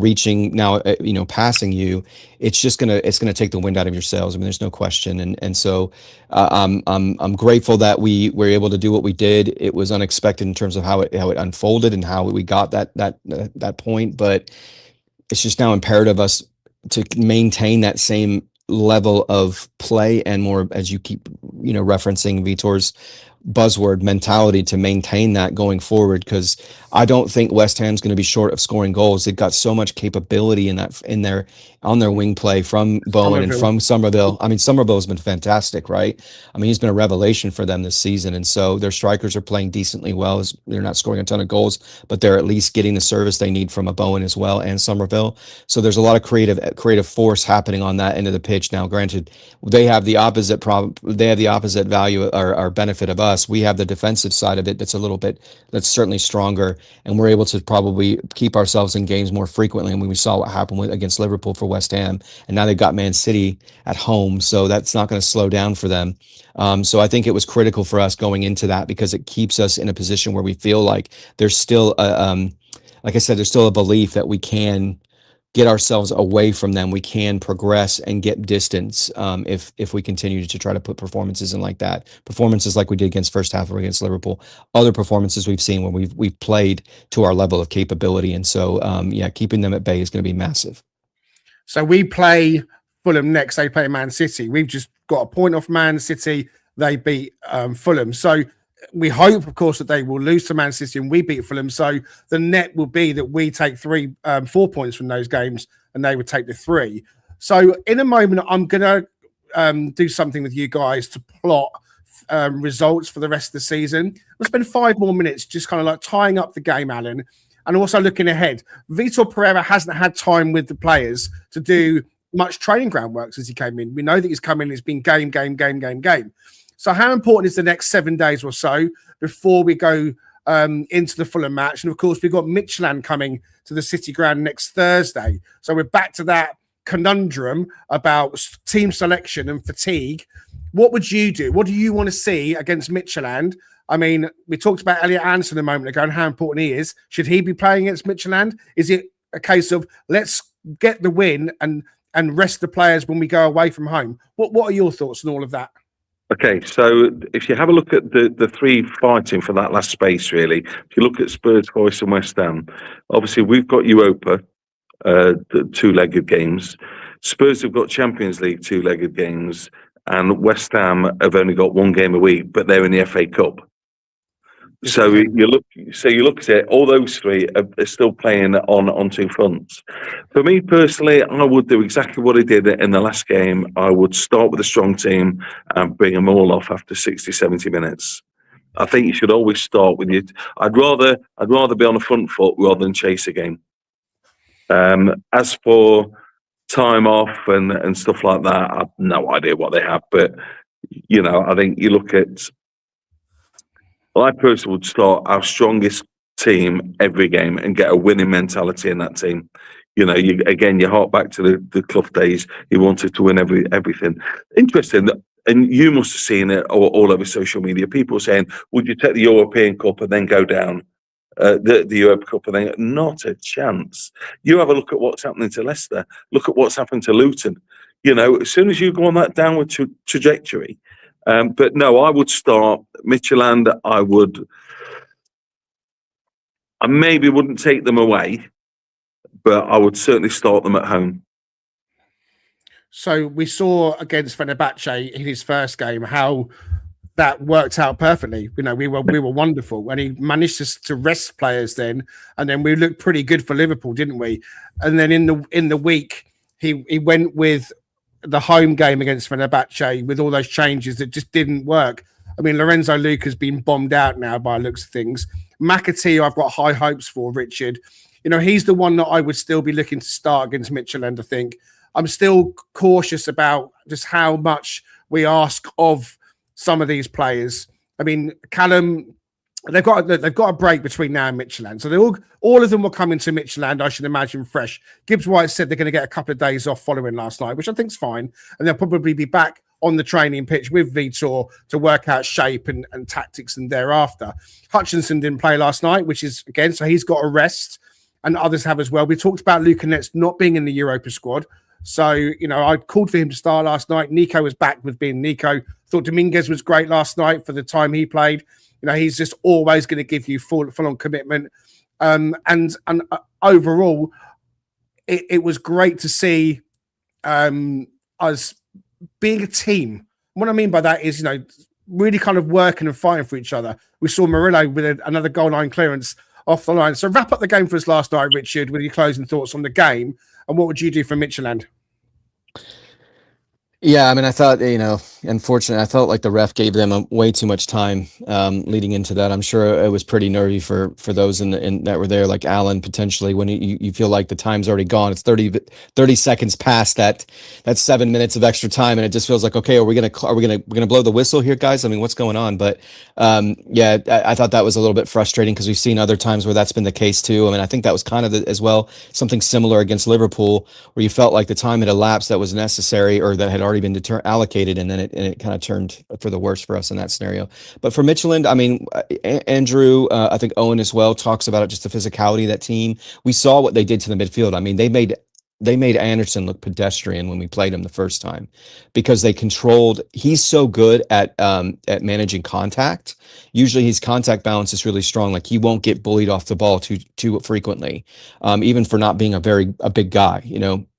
passing you. It's gonna take the wind out of your sails. I mean, there's no question. And so I'm grateful that we were able to do what we did. It was unexpected in terms of how it unfolded and how we got that point. But it's just now imperative of us to maintain that same level of play and more, as you keep referencing Vítor's buzzword, mentality, to maintain that going forward, because I don't think West Ham's going to be short of scoring goals. They've got so much capability on their wing play from Bowen and from Somerville. I mean, Somerville's been fantastic, right? I mean, he's been a revelation for them this season. And so their strikers are playing decently well. They're not scoring a ton of goals, but they're at least getting the service they need from a Bowen as well, and Somerville. So there's a lot of creative force happening on that end of the pitch. Now, granted, they have the opposite value or benefit of us. We have the defensive side of it that's certainly stronger, and we're able to probably keep ourselves in games more frequently. And when we saw what happened against Liverpool for West Ham, and now they've got Man City at home, so that's not going to slow down for them. So I think it was critical for us going into that, because it keeps us in a position where we feel like there's still like I said, there's still a belief that we can get ourselves away from them. We can progress and get distance if we continue to try to put performances in like that. Performances like we did against first half or against Liverpool. Other performances we've seen when we've played to our level of capability. And so, keeping them at bay is going to be massive. So we play Fulham next. They play Man City. We've just got a point off Man City. They beat Fulham. So we hope, of course, that they will lose to Man City and we beat Fulham. So the net will be that we take 4 points from those games and they would take the 3. So in a moment, I'm going to do something with you guys to plot results for the rest of the season. We'll spend 5 more minutes just kind of like tying up the game, Alan, and also looking ahead. Vítor Pereira hasn't had time with the players to do much training ground work since he came in. We know that he's come in, it's been game. So how important is the next 7 days or so before we go into the Fulham match? And of course, we've got Midtjylland coming to the City Ground next Thursday. So we're back to that conundrum about team selection and fatigue. What would you do? What do you want to see against Midtjylland? I mean, we talked about Elliot Anderson a moment ago and how important he is. Should he be playing against Midtjylland? Is it a case of let's get the win and rest the players when we go away from home? What are your thoughts on all of that? Okay, so if you have a look at the three fighting for that last space, really, if you look at Spurs, Forest and West Ham, obviously we've got Europa, the two-legged games. Spurs have got Champions League two-legged games, and West Ham have only got one game a week, but they're in the FA Cup. So you look at it. All those three are still playing on two fronts. For me personally, I would do exactly what I did in the last game. I would start with a strong team and bring them all off after 60, 70 minutes. I think you should always start with it. I'd rather be on the front foot rather than chase a game. As for time off and stuff like that, I've no idea what they have. But I think you look at. I personally would start our strongest team every game and get a winning mentality in that team. You hark back to the Clough days. He wanted to win everything. Interesting, and you must have seen it all over social media. People saying, "Would you take the European Cup and then go down the Europa Cup and then?" Not a chance. You have a look at what's happening to Leicester. Look at what's happened to Luton. As soon as you go on that downward trajectory. But no, I would start Midtjylland. I maybe wouldn't take them away, but I would certainly start them at home. So we saw against Fenerbahce in his first game how that worked out perfectly. We were wonderful, and he managed to rest players then, and then we looked pretty good for Liverpool, didn't we? And then in the week he went with the home game against Fenerbahce with all those changes that just didn't work. I mean, Lorenzo Luca's been bombed out now by looks of things. McAtee, I've got high hopes for, Richard. He's the one that I would still be looking to start against Midtjylland, I think. I'm still cautious about just how much we ask of some of these players. I mean, Callum, they've got a break between now and Midtjylland. So all of them will come into Midtjylland, I should imagine, fresh. Gibbs White said they're going to get a couple of days off following last night, which I think is fine. And they'll probably be back on the training pitch with Vítor to work out shape and tactics and thereafter. Hutchinson didn't play last night, which is, again, so he's got a rest, and others have as well. We talked about Luca Netz not being in the Europa squad. So, I called for him to start last night. Nico was back with being Nico. Thought Dominguez was great last night for the time he played. He's just always going to give you full-on commitment. And overall, it was great to see us being a team. What I mean by that is, really kind of working and fighting for each other. We saw Murillo with another goal line clearance off the line. So wrap up the game for us last night, Richard, with your closing thoughts on the game. And what would you do for Midtjylland? Yeah, I mean, I thought, unfortunately, I felt like the ref gave them way too much time leading into that. I'm sure it was pretty nervy for those in that were there, like Alan, potentially, when you feel like the time's already gone. It's 30 seconds past that 7 minutes of extra time, and it just feels like, okay, are we gonna blow the whistle here, guys? I mean, what's going on? But yeah, I thought that was a little bit frustrating because we've seen other times where that's been the case too. I mean, I think that was kind of as well something similar against Liverpool, where you felt like the time had elapsed that was necessary or that had already been allocated, and then it kind of turned for the worse for us in that scenario. But for Midtjylland, I mean, Andrew, I think Owen as well talks about it, just the physicality of that team. We saw what they did to the midfield. I mean, they made Anderson look pedestrian when we played him the first time because they controlled. He's so good at managing contact. Usually his contact balance is really strong. Like, he won't get bullied off the ball too frequently, even for not being a big guy,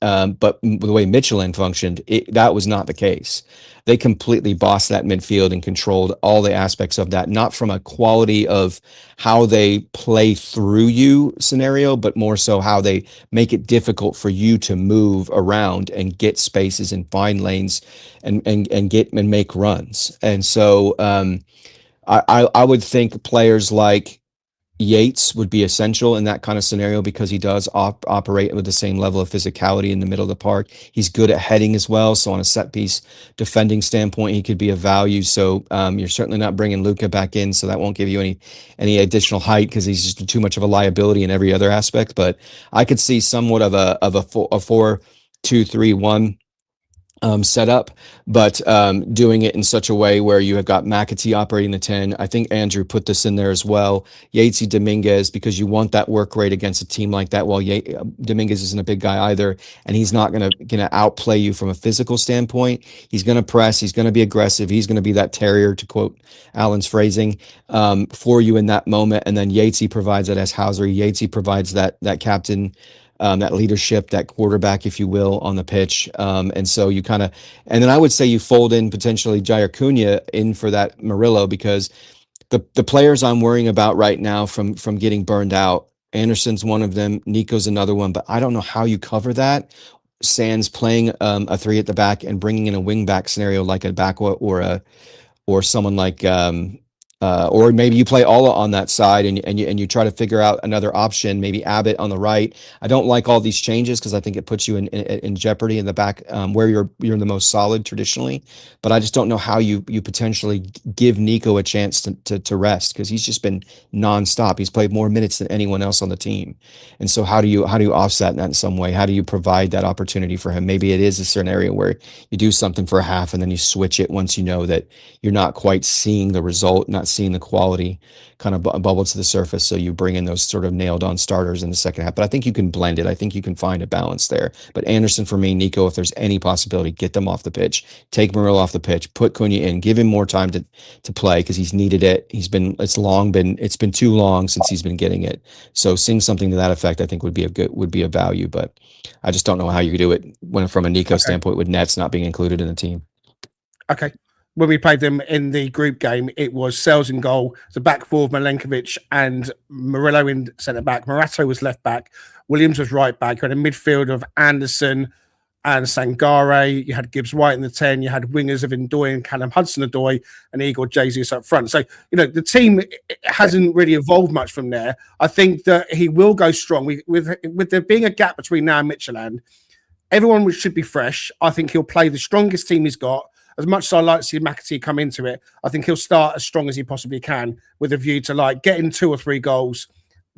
but the way Midtjylland functioned, that was not the case. They completely bossed that midfield and controlled all the aspects of that, not from a quality of how they play through you scenario, but more so how they make it difficult for you to move around and get spaces and find lanes and make runs. And so I would think players like Yates would be essential in that kind of scenario because he does operate with the same level of physicality in the middle of the park. He's good at heading as well. So on a set piece defending standpoint, he could be of value. So you're certainly not bringing Luka back in. So that won't give you any additional height because he's just too much of a liability in every other aspect. But I could see somewhat of a 4-2-3-1 setup, but doing it in such a way where you have got McAtee operating the 10. I think Andrew put this in there as well. Yatesy Dominguez, because you want that work rate against a team like that. Well, Dominguez isn't a big guy either, and he's not gonna outplay you from a physical standpoint. He's gonna press. He's gonna be aggressive. He's gonna be that terrier, to quote Alan's phrasing, for you in that moment. And then Yatesy provides that as Hauser. Yatesy provides that captain. That leadership, that quarterback, if you will, on the pitch. And so you and then I would say you fold in potentially Jair Cunha in for that Murillo, because the players I'm worrying about right now from getting burned out, Anderson's one of them, Nico's another one, but I don't know how you cover that. Sans playing a 3 at the back and bringing in a wing back scenario like a Bakwa or someone like or maybe you play Ola on that side and you try to figure out another option, maybe Abbott on the right. I don't like all these changes because I think it puts you in jeopardy in the back where you're the most solid traditionally. But I just don't know how you potentially give Nico a chance to rest, because he's just been nonstop. He's played more minutes than anyone else on the team. And so how do you offset that in some way? How do you provide that opportunity for him? Maybe it is a certain area where you do something for a half and then you switch it once you know that you're not quite seeing the result, not seeing the quality kind of bubble to the surface. So you bring in those sort of nailed on starters in the second half. But I think you can blend it. I think you can find a balance there. But Anderson for me, Nico, if there's any possibility, get them off the pitch, take Murillo off the pitch, put Cunha in, give him more time to play because he's needed it. It's been too long since he's been getting it. So seeing something to that effect, I think would be a value. But I just don't know how you do it from a Nico standpoint with Nets not being included in the team. Okay. When we played them in the group game, it was Sales in goal, the back four of Milenkovic and Murillo in centre back. Morato was left back. Williams was right back. You had a midfield of Anderson and Sangare. You had Gibbs White in the 10. You had wingers of Ndoye and Callum Hudson-Odoi and Igor Jesus up front. So, the team hasn't really evolved much from there. I think that he will go strong. With there being a gap between now and Midtjylland, everyone should be fresh. I think he'll play the strongest team he's got. As much as I like to see McAtee come into it, I think he'll start as strong as he possibly can with a view to getting 2 or 3 goals,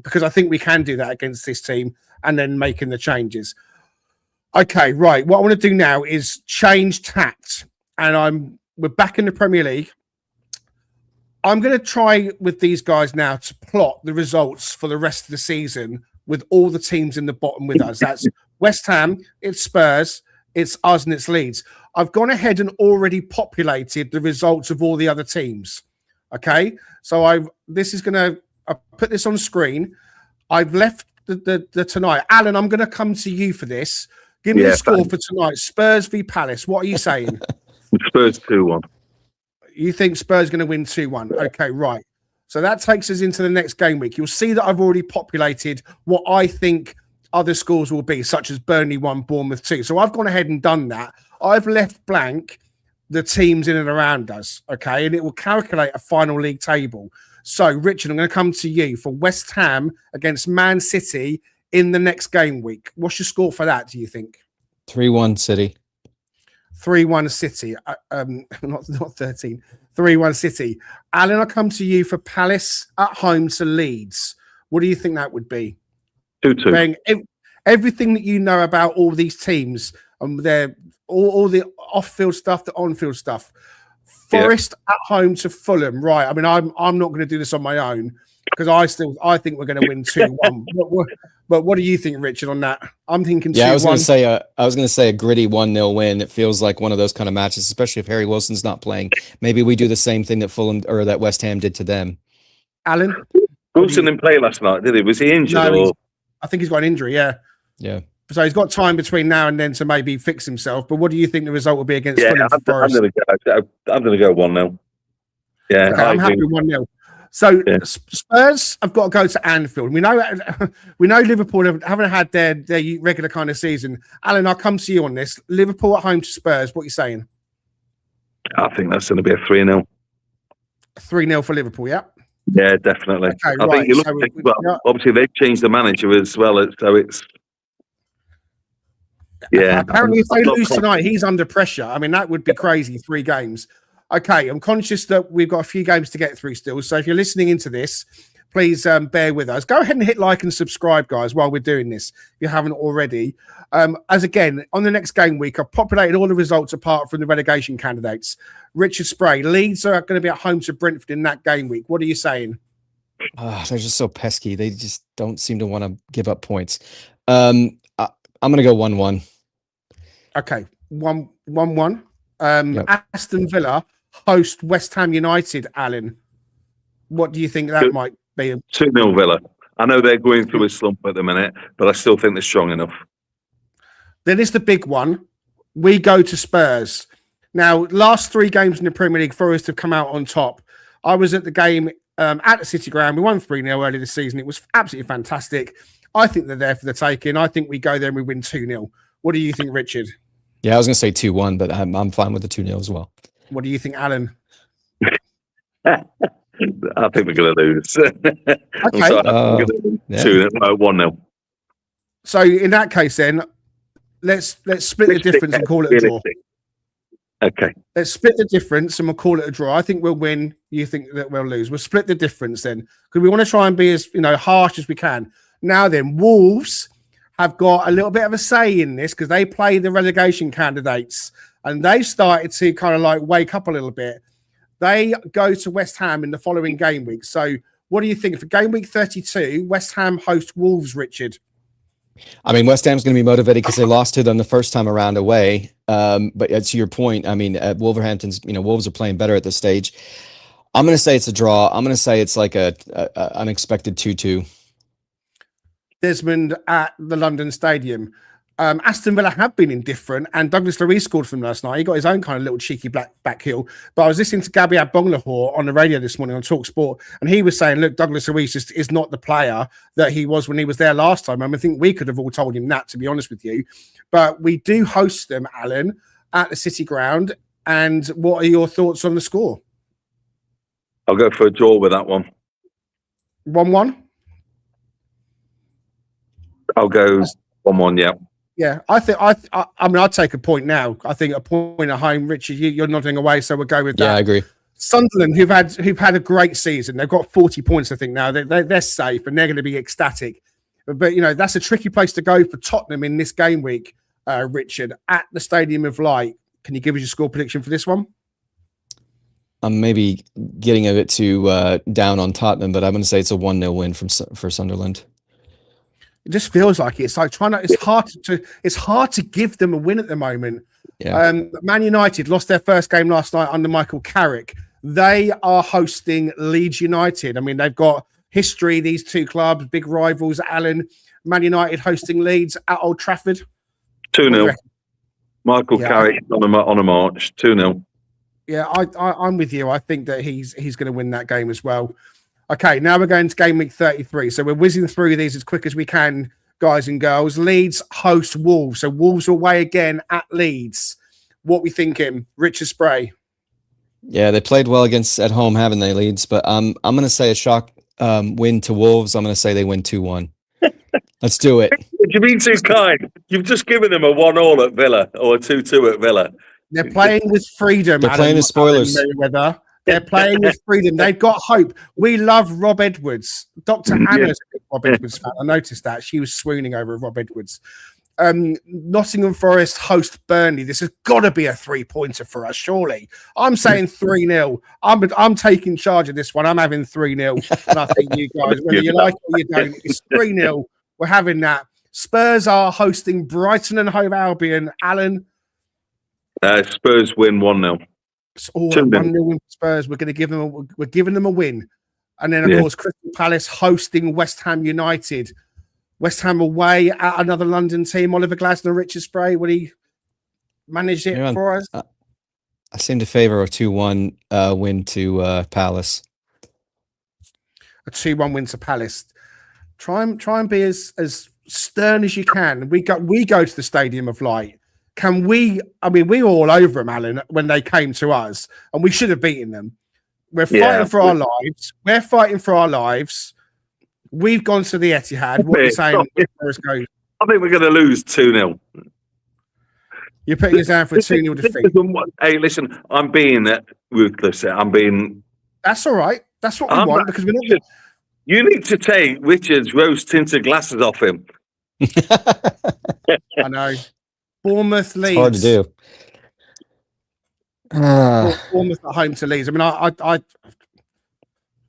because I think we can do that against this team and then making the changes. Okay, right. What I want to do now is change tact, and we're back in the Premier League. I'm going to try with these guys now to plot the results for the rest of the season with all the teams in the bottom with us. That's West Ham, it's Spurs, it's us, and it's Leeds. I've gone ahead and already populated the results of all the other teams. Okay, so I put this on screen. I've left the tonight. Alan, I'm going to come to you for this. Give me the score for tonight. Spurs v Palace. What are you saying? Spurs 2-1. You think Spurs going to win 2-1? Okay, right. So that takes us into the next game week. You'll see that I've already populated what I think other scores will be, such as Burnley 1, Bournemouth 2. So I've gone ahead and done that. I've left blank the teams in and around us, okay? And it will calculate a final league table. So, Richard, I'm going to come to you for West Ham against Man City in the next game week. What's your score for that, do you think? 3-1 City. 3-1 City. Not 13. 3-1 City. Alan, I'll come to you for Palace at home to Leeds. What do you think that would be? 2-2. Everything that you know about all these teams, they're all the off-field stuff, the on-field stuff. Forest at home to Fulham, right? I mean, I'm not going to do this on my own because I think we're going to win 2-1. But what do you think, Richard, on that? I'm thinking 2-1. Yeah, I was going to say a gritty 1-0 win. It feels like one of those kind of matches, especially if Harry Wilson's not playing. Maybe we do the same thing that Fulham or that West Ham did to them. Alan, Wilson didn't play last night, did he? Was he injured? No, I think he's got an injury. Yeah. Yeah. So he's got time between now and then to maybe fix himself. But what do you think the result will be against Fulham? I'm going to go 1-0. Yeah, okay, I'm happy with 1-0. So Spurs have got to go to Anfield. We know Liverpool haven't had their regular kind of season. Alan, I'll come to you on this. Liverpool at home to Spurs. What are you saying? I think that's going to be a 3-0. 3-0 for Liverpool, yeah? Yeah, definitely. Okay, I right. think you look So obviously they've changed the manager as well, so it's apparently, if they lose tonight, he's under pressure. I mean, that would be crazy. 3 games. Okay, I'm conscious that we've got a few games to get through still. So if you're listening into this, please bear with us. Go ahead and hit like and subscribe, guys, while we're doing this, if you haven't already. As again, on the next game week, I've populated all the results apart from the relegation candidates. Richard Spray, Leeds are going to be at home to Brentford in that game week. What are you saying? They're just so pesky. They just don't seem to want to give up points. I'm going to go 1-1. Okay, 1-1. Yep. Aston Villa host West Ham United, Alan. What do you think that might be? 2-0 Villa. I know they're going through a slump at the minute, but I still think they're strong enough. Then it's the big one. We go to Spurs. Now, last 3 games in the Premier League, Forest have come out on top. I was at the game at the City Ground. We won 3-0 earlier this season. It was absolutely fantastic. I think they're there for the taking. I think we go there and we win 2-0. What do you think, Richard? Yeah, I was going to say 2-1, but I'm fine with the 2-0 as well. What do you think, Alan? I think we're going to lose. Okay. 1-0. So in that case, then let's split the difference and call it a draw. Okay. Let's split the difference and we'll call it a draw. I think we'll win. You think that we'll lose. We'll split the difference then, because we want to try and be as harsh as we can. Now then, Wolves have got a little bit of a say in this because they play the relegation candidates and they started to kind of like wake up a little bit. They go to West Ham in the following game week. So what do you think? For game week 32, West Ham host Wolves, Richard? I mean, West Ham's going to be motivated because they lost to them the first time around away. But to your point, I mean, at Wolverhampton's, Wolves are playing better at this stage. I'm going to say it's a draw. I'm going to say it's like a unexpected 2-2. Desmond at the London Stadium. Aston Villa have been indifferent, and Douglas Luiz scored from last night. He got his own kind of little cheeky back heel. But I was listening to Gabi Agbonlahor on the radio this morning on Talk Sport, and he was saying, look, Douglas Luiz just is not the player that he was when he was there last time. I mean, I think we could have all told him that, to be honest with you. But we do host them, Alan, at the City Ground. And what are your thoughts on the score? I'll go for a draw with that one. 1-1? I'll go 1-1, yeah. Yeah, I mean, I'd take a point now. I think a point at home. Richard, you're nodding away, so we'll go with that. Yeah, I agree. Sunderland, who've had a great season, they've got 40 points, I think now. They're safe and they're going to be ecstatic. But that's a tricky place to go for Tottenham in this game week, Richard, at the Stadium of Light. Can you give us your score prediction for this one? I'm maybe getting a bit too down on Tottenham, but I'm going to say it's a 1-0 win for Sunderland. It just feels like it's like it's hard to give them a win at the moment. Yeah. Man United lost their first game last night under Michael Carrick. They are hosting Leeds United. I mean, they've got history, these two clubs, big rivals. Alan, Man United hosting Leeds at Old Trafford. 2-0. Michael Carrick on a march. 2-0. Yeah, I'm with you. I think that he's going to win that game as well. Okay, now we're going to game week 33. So we're whizzing through these as quick as we can, guys and girls. Leeds host Wolves. So Wolves are away again at Leeds. What we thinking? Richard Spray. Yeah, they played well at home, haven't they, Leeds? But I'm going to say a shock win to Wolves. I'm going to say they win 2-1. Let's do it. What do you mean too kind? You've just given them a 1-1 at Villa or a 2-2 at Villa. They're playing with freedom. They're playing with spoilers. Merryweather. They're playing with freedom. They've got hope. We love Rob Edwards. Dr. Anna's a big Rob Edwards fan. I noticed that. She was swooning over Rob Edwards. Nottingham Forest host Burnley. This has got to be a 3-pointer for us, surely. I'm saying 3-0. I'm taking charge of this one. I'm having 3-0. And I think you guys, whether you like it or you don't, it's 3-0. We're having that. Spurs are hosting Brighton and Hove Albion. Alan? Spurs win 1-0. 1-0 win for Spurs. We're giving them a win. And then, of course, Crystal Palace hosting West Ham United. West Ham away at another London team. Oliver Glasner, Richard Spray, will he manage it for us? I seem to favour a 2-1 win to Palace. A 2-1 win to Palace. Try and be as stern as you can. We go to the Stadium of Light. Can we? I mean, we were all over them, Alan, when they came to us, and we should have beaten them. We're fighting for our lives. We're fighting for our lives. We've gone to the Etihad. What are you saying? I think we're going to lose 2-0. You're putting us down for a 2-0 defeat. Hey, listen, I'm being ruthless. That's all right. That's what we want because we're not. You need to take Richard's rose-tinted glasses off him. I know. Bournemouth Leeds. It's hard to do. Bournemouth at home to Leeds. I mean, I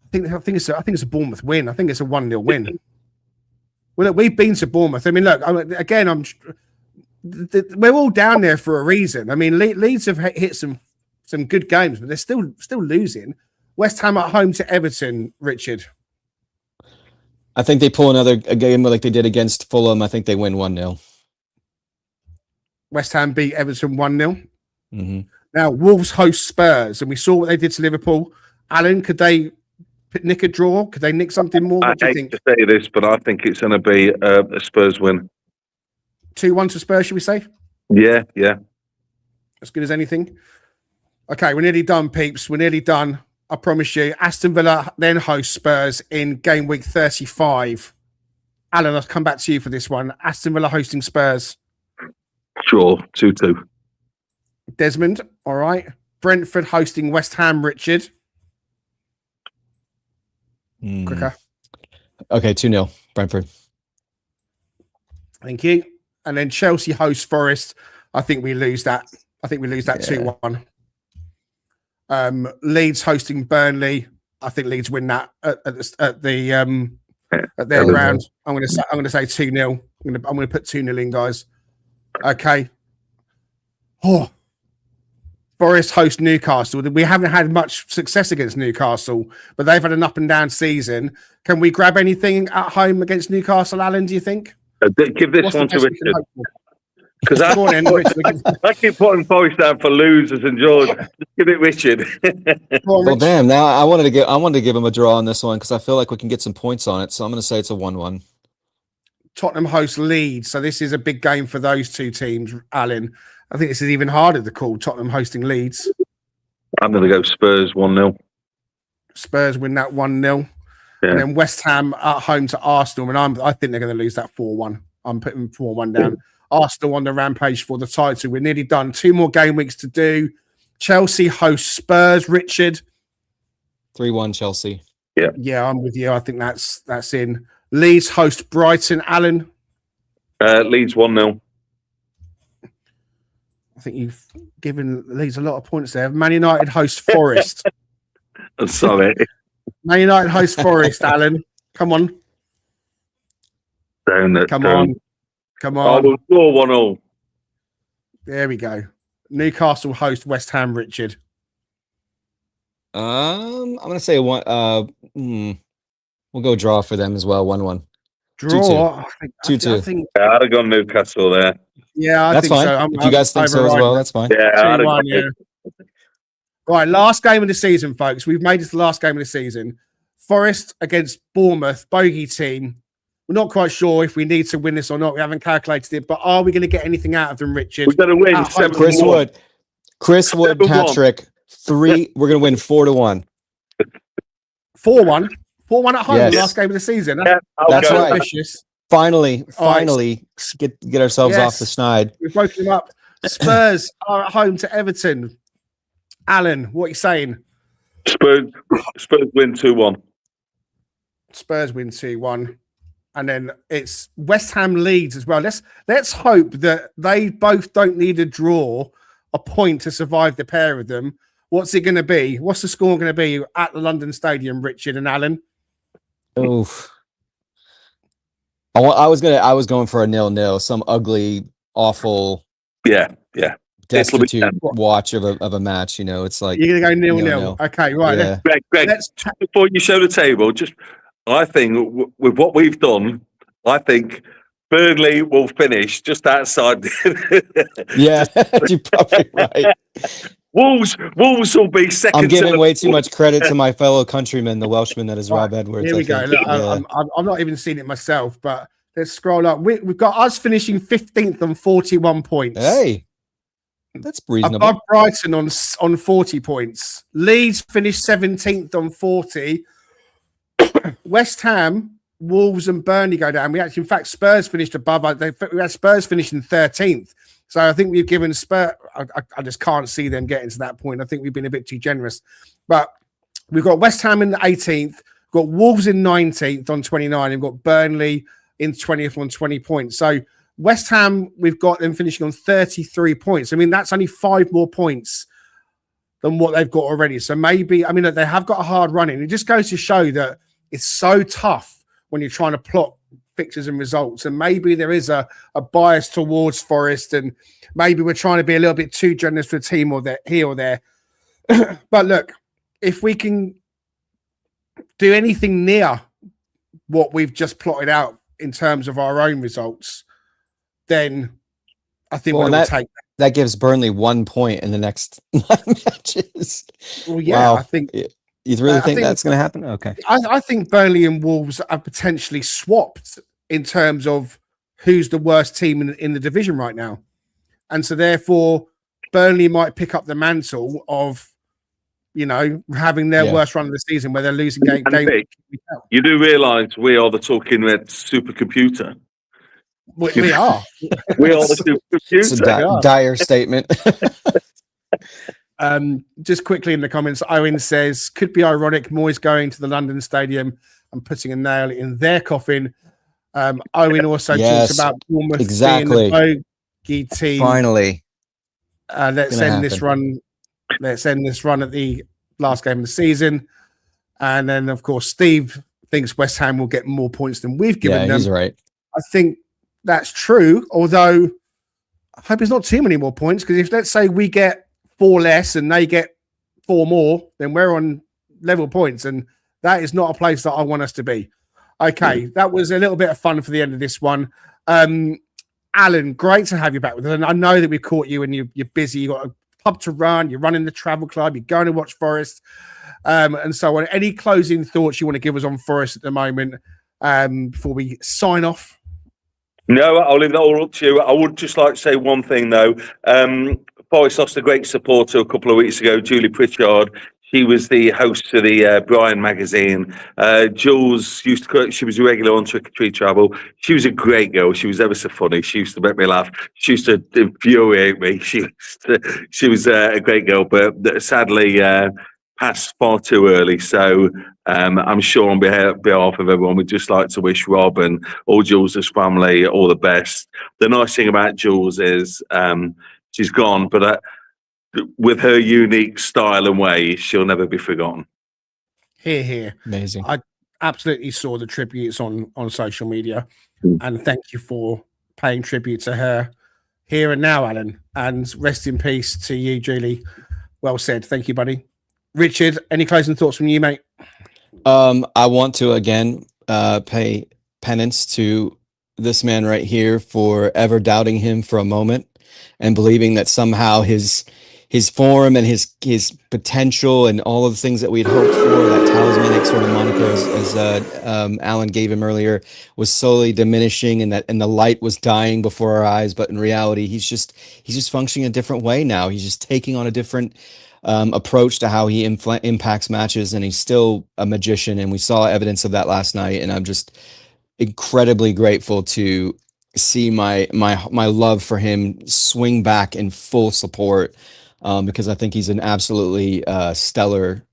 think it's a Bournemouth win. I think it's a 1-0 win. Well, look, we've been to Bournemouth. I mean, look, we're all down there for a reason. I mean, Leeds have hit some good games, but they're still losing. West Ham at home to Everton, Richard. I think they pull a game like they did against Fulham. I think they win 1-0. West Ham beat Everton 1-0. Mm-hmm. Now, Wolves host Spurs, and we saw what they did to Liverpool. Alan, could they nick a draw? Could they nick something more? What do you think? I hate to say this, but I think it's going to be a Spurs win. 2-1 to Spurs, should we say? Yeah. As good as anything. Okay, we're nearly done, peeps. We're nearly done. I promise you. Aston Villa then host Spurs in game week 35. Alan, I'll come back to you for this one. Aston Villa hosting Spurs. Sure, 2-2. Desmond, all right. Brentford hosting West Ham, Richard. Quicker. Okay, 2-0, Brentford. Thank you. And then Chelsea hosts Forest. I think we lose that. 2-1. Leeds hosting Burnley. I think Leeds win that at their ground. I'm going to say 2-0. I'm going to put 2-0 in, guys. Okay. Forest host Newcastle. We haven't had much success against Newcastle, but they've had an up and down season. Can we grab anything at home against Newcastle, Alan? Do you think? Give this one to Richard. Because I keep putting Forest down for losers and George. Just give it Richard. Well, damn! Now I wanted to give him a draw on this one because I feel like we can get some points on it. So I'm going to say it's a 1-1. Tottenham host Leeds, so this is a big game for those two teams, Alan. I think this is even harder to call. Tottenham hosting Leeds. I'm going to go Spurs 1-0. Spurs win that 1-0. Yeah. And then West Ham at home to Arsenal, and I think they're going to lose that 4-1. I'm putting 4-1 down. Arsenal on the rampage for the title. We're nearly done. 2 more game weeks to do. Chelsea host Spurs. Richard. 3-1 Chelsea. Yeah, I'm with you. I think that's in. Leeds host Brighton. Alan. Leeds 1-0. I think you've given Leeds a lot of points there. Man United host Forest. I'm sorry. Man United host Forest, Alan. Come on. Come on. Oh, we'll draw 1-1. There we go. Newcastle host West Ham, Richard. I'm going to say one. We'll go draw for them as well. 1-1. Draw. 2-2. I'd have gone Newcastle there. Yeah, that's fine. So. If you guys think so as well, that's fine. Yeah, Right, last game of the season, folks. We've made it to the last game of the season. Forest against Bournemouth, bogey team. We're not quite sure if we need to win this or not. We haven't calculated it, but are we going to get anything out of them, Richard? We're going to win. Chris Wood, Patrick. 3. We're going to win 4-1. 4-1. 4-1 at home. Yes. Last game of the season. Yeah, that's right. Ambitious. Finally, get ourselves off the schneid. We've broken them up. Spurs are at home to Everton. Alan, what are you saying? Spurs win 2-1. Spurs win 2-1. And then it's West Ham Leeds as well. Let's hope that they both don't need a draw, a point to survive the pair of them. What's it going to be? What's the score going to be at the London Stadium, Richard and Alan? Oof. I was going for a 0-0, some ugly, awful, destitute watch of a match. You know, it's like you're gonna go 0-0. Okay, right. Yeah. Greg, before you show the table, I think with what we've done, I think Burnley will finish just outside. Yeah, you're probably right. Wolves will be second. I'm giving way too much credit to my fellow countryman, the Welshman that is Rob Edwards. Here we go. Look, I'm not even seeing it myself, but let's scroll up. We've got us finishing 15th on 41 points. Hey. That's reasonable. Above Brighton on 40 points. Leeds finished 17th on 40. West Ham, Wolves and Burnley go down. In fact, Spurs finished above. We had Spurs finishing 13th. So I think we've given Spurs. I just can't see them getting to that point. I think we've been a bit too generous. But we've got West Ham in the 18th. We've got Wolves in 19th on 29. And we've got Burnley in 20th on 20 points. So West Ham, we've got them finishing on 33 points. I mean, that's only 5 more points than what they've got already. So maybe, I mean, they have got a hard run in. It just goes to show that it's so tough when you're trying to plot fixtures and results. And maybe there is a bias towards Forest, and maybe we're trying to be a little bit too generous for a team or here or there. But look, if we can do anything near what we've just plotted out in terms of our own results, then I think we'll take that. That gives Burnley 1 point in the next 9 matches. Well, yeah, wow. I think. You really think that's going to happen? Okay. I think Burnley and Wolves are potentially swapped in terms of who's the worst team in the division right now. And so therefore, Burnley might pick up the mantle of, having their worst run of the season where they're losing games. You do realise we are the Talking Red supercomputer. We are. We are the supercomputer. It's a dire statement. Just quickly in the comments, Owen says, could be ironic, Moyes going to the London Stadium and putting a nail in their coffin. Owen also talks about Bournemouth being the bogey team. Finally. Let's end this run at the last game of the season. And then, of course, Steve thinks West Ham will get more points than we've given them. Yeah, he's right. I think that's true, although I hope it's not too many more points, because if, let's say, we get 4 less and they get 4 more, then we're on level points, and that is not a place that I want us to be. Okay, that was a little bit of fun for the end of this one. Alan, great to have you back with us. And I know that we caught you and you're busy. You've got a pub to run, you're running the travel club, you're going to watch Forest, and so on. Any closing thoughts you want to give us on Forest at the moment before we sign off? No, I'll leave that all up to you. I would just like to say one thing, though. Forest lost a great supporter a couple of weeks ago, Julie Pritchard. She was the host of the Brian magazine. Jules she was a regular on Trick or Treat Travel. She was a great girl. She was ever so funny. She used to make me laugh. She used to infuriate me. She was a great girl, but sadly passed far too early. So I'm sure on behalf of everyone, we'd just like to wish Rob and all Jules' family all the best. The nice thing about Jules is she's gone, but with her unique style and way, she'll never be forgotten. Here. Amazing. I absolutely saw the tributes on social media, and thank you for paying tribute to her here and now, Alan. And rest in peace to you, Julie. Well said. Thank you, buddy. Richard, any closing thoughts from you, mate? I want to again pay penance to this man right here for ever doubting him for a moment and believing that somehow his form and his potential and all of the things that we'd hoped for, that talismanic sort of moniker as Alan gave him earlier, was slowly diminishing, and the light was dying before our eyes. But in reality, he's just functioning a different way now. He's just taking on a different approach to how he impacts matches, and he's still a magician. And we saw evidence of that last night. And I'm just incredibly grateful to see my love for him swing back in full support. Because I think he's an absolutely stellar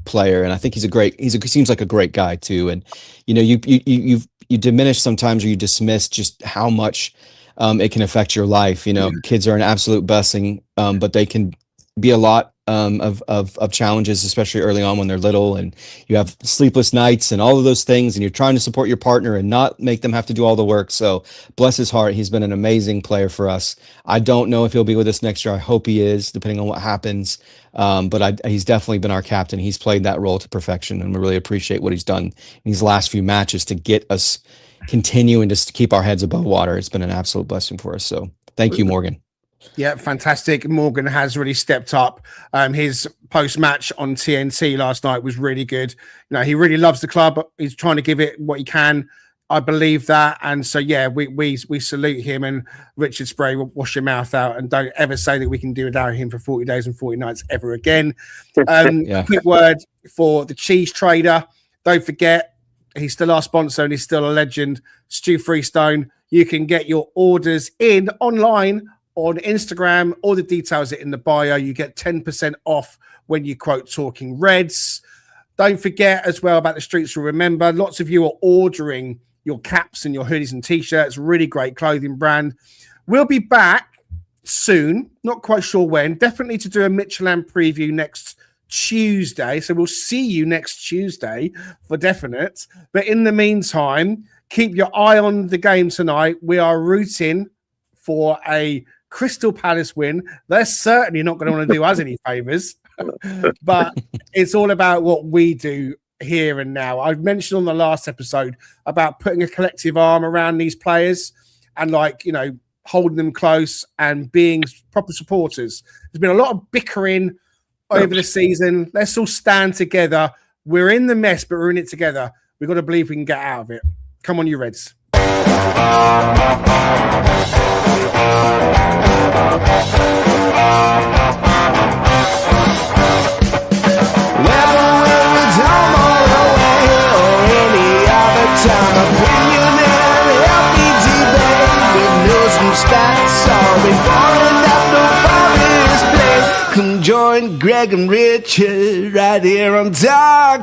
player, and I think he seems like a great guy too. And you diminish sometimes, or you dismiss just how much it can affect your life. Kids are an absolute blessing, but they can be a lot of challenges, especially early on when they're little, and you have sleepless nights and all of those things, and you're trying to support your partner and not make them have to do all the work. So bless his heart, he's been an amazing player for us. I don't know if he'll be with us next year. I hope he is, depending on what happens. But he's definitely been our captain. He's played that role to perfection, and we really appreciate what he's done in these last few matches to get us continuing to keep our heads above water. It's been an absolute blessing for us. So thank you, Morgan. Yeah, fantastic. Morgan has really stepped up. His post-match on TNT last night was really good. He really loves the club. He's trying to give it what he can. I believe that. And so, yeah, we salute him, and Richard Spray will wash your mouth out and don't ever say that we can do without him for 40 days and 40 nights ever again. Quick word for the cheese trader. Don't forget, he's still our sponsor and he's still a legend. Stu Freestone. You can get your orders in online on Instagram. All the details are in the bio. You get 10% off when you quote Talking Reds. Don't forget as well about the Streets Will Remember. Lots of you are ordering your caps and your hoodies and t-shirts. Really great clothing brand. We'll be back soon. Not quite sure when. Definitely to do a Midtjylland preview next Tuesday. So we'll see you next Tuesday for definite. But in the meantime, keep your eye on the game tonight. We are rooting for a Crystal Palace win. They're certainly not going to want to do us any favours. But it's all about what we do here and now. I've mentioned on the last episode about putting a collective arm around these players and, like, you know, holding them close and being proper supporters. There's been a lot of bickering over the season. Let's all stand together. We're in the mess, but we're in it together. We've got to believe we can get out of it. Come on, you Reds. Come join Greg and Richard right here on Talk.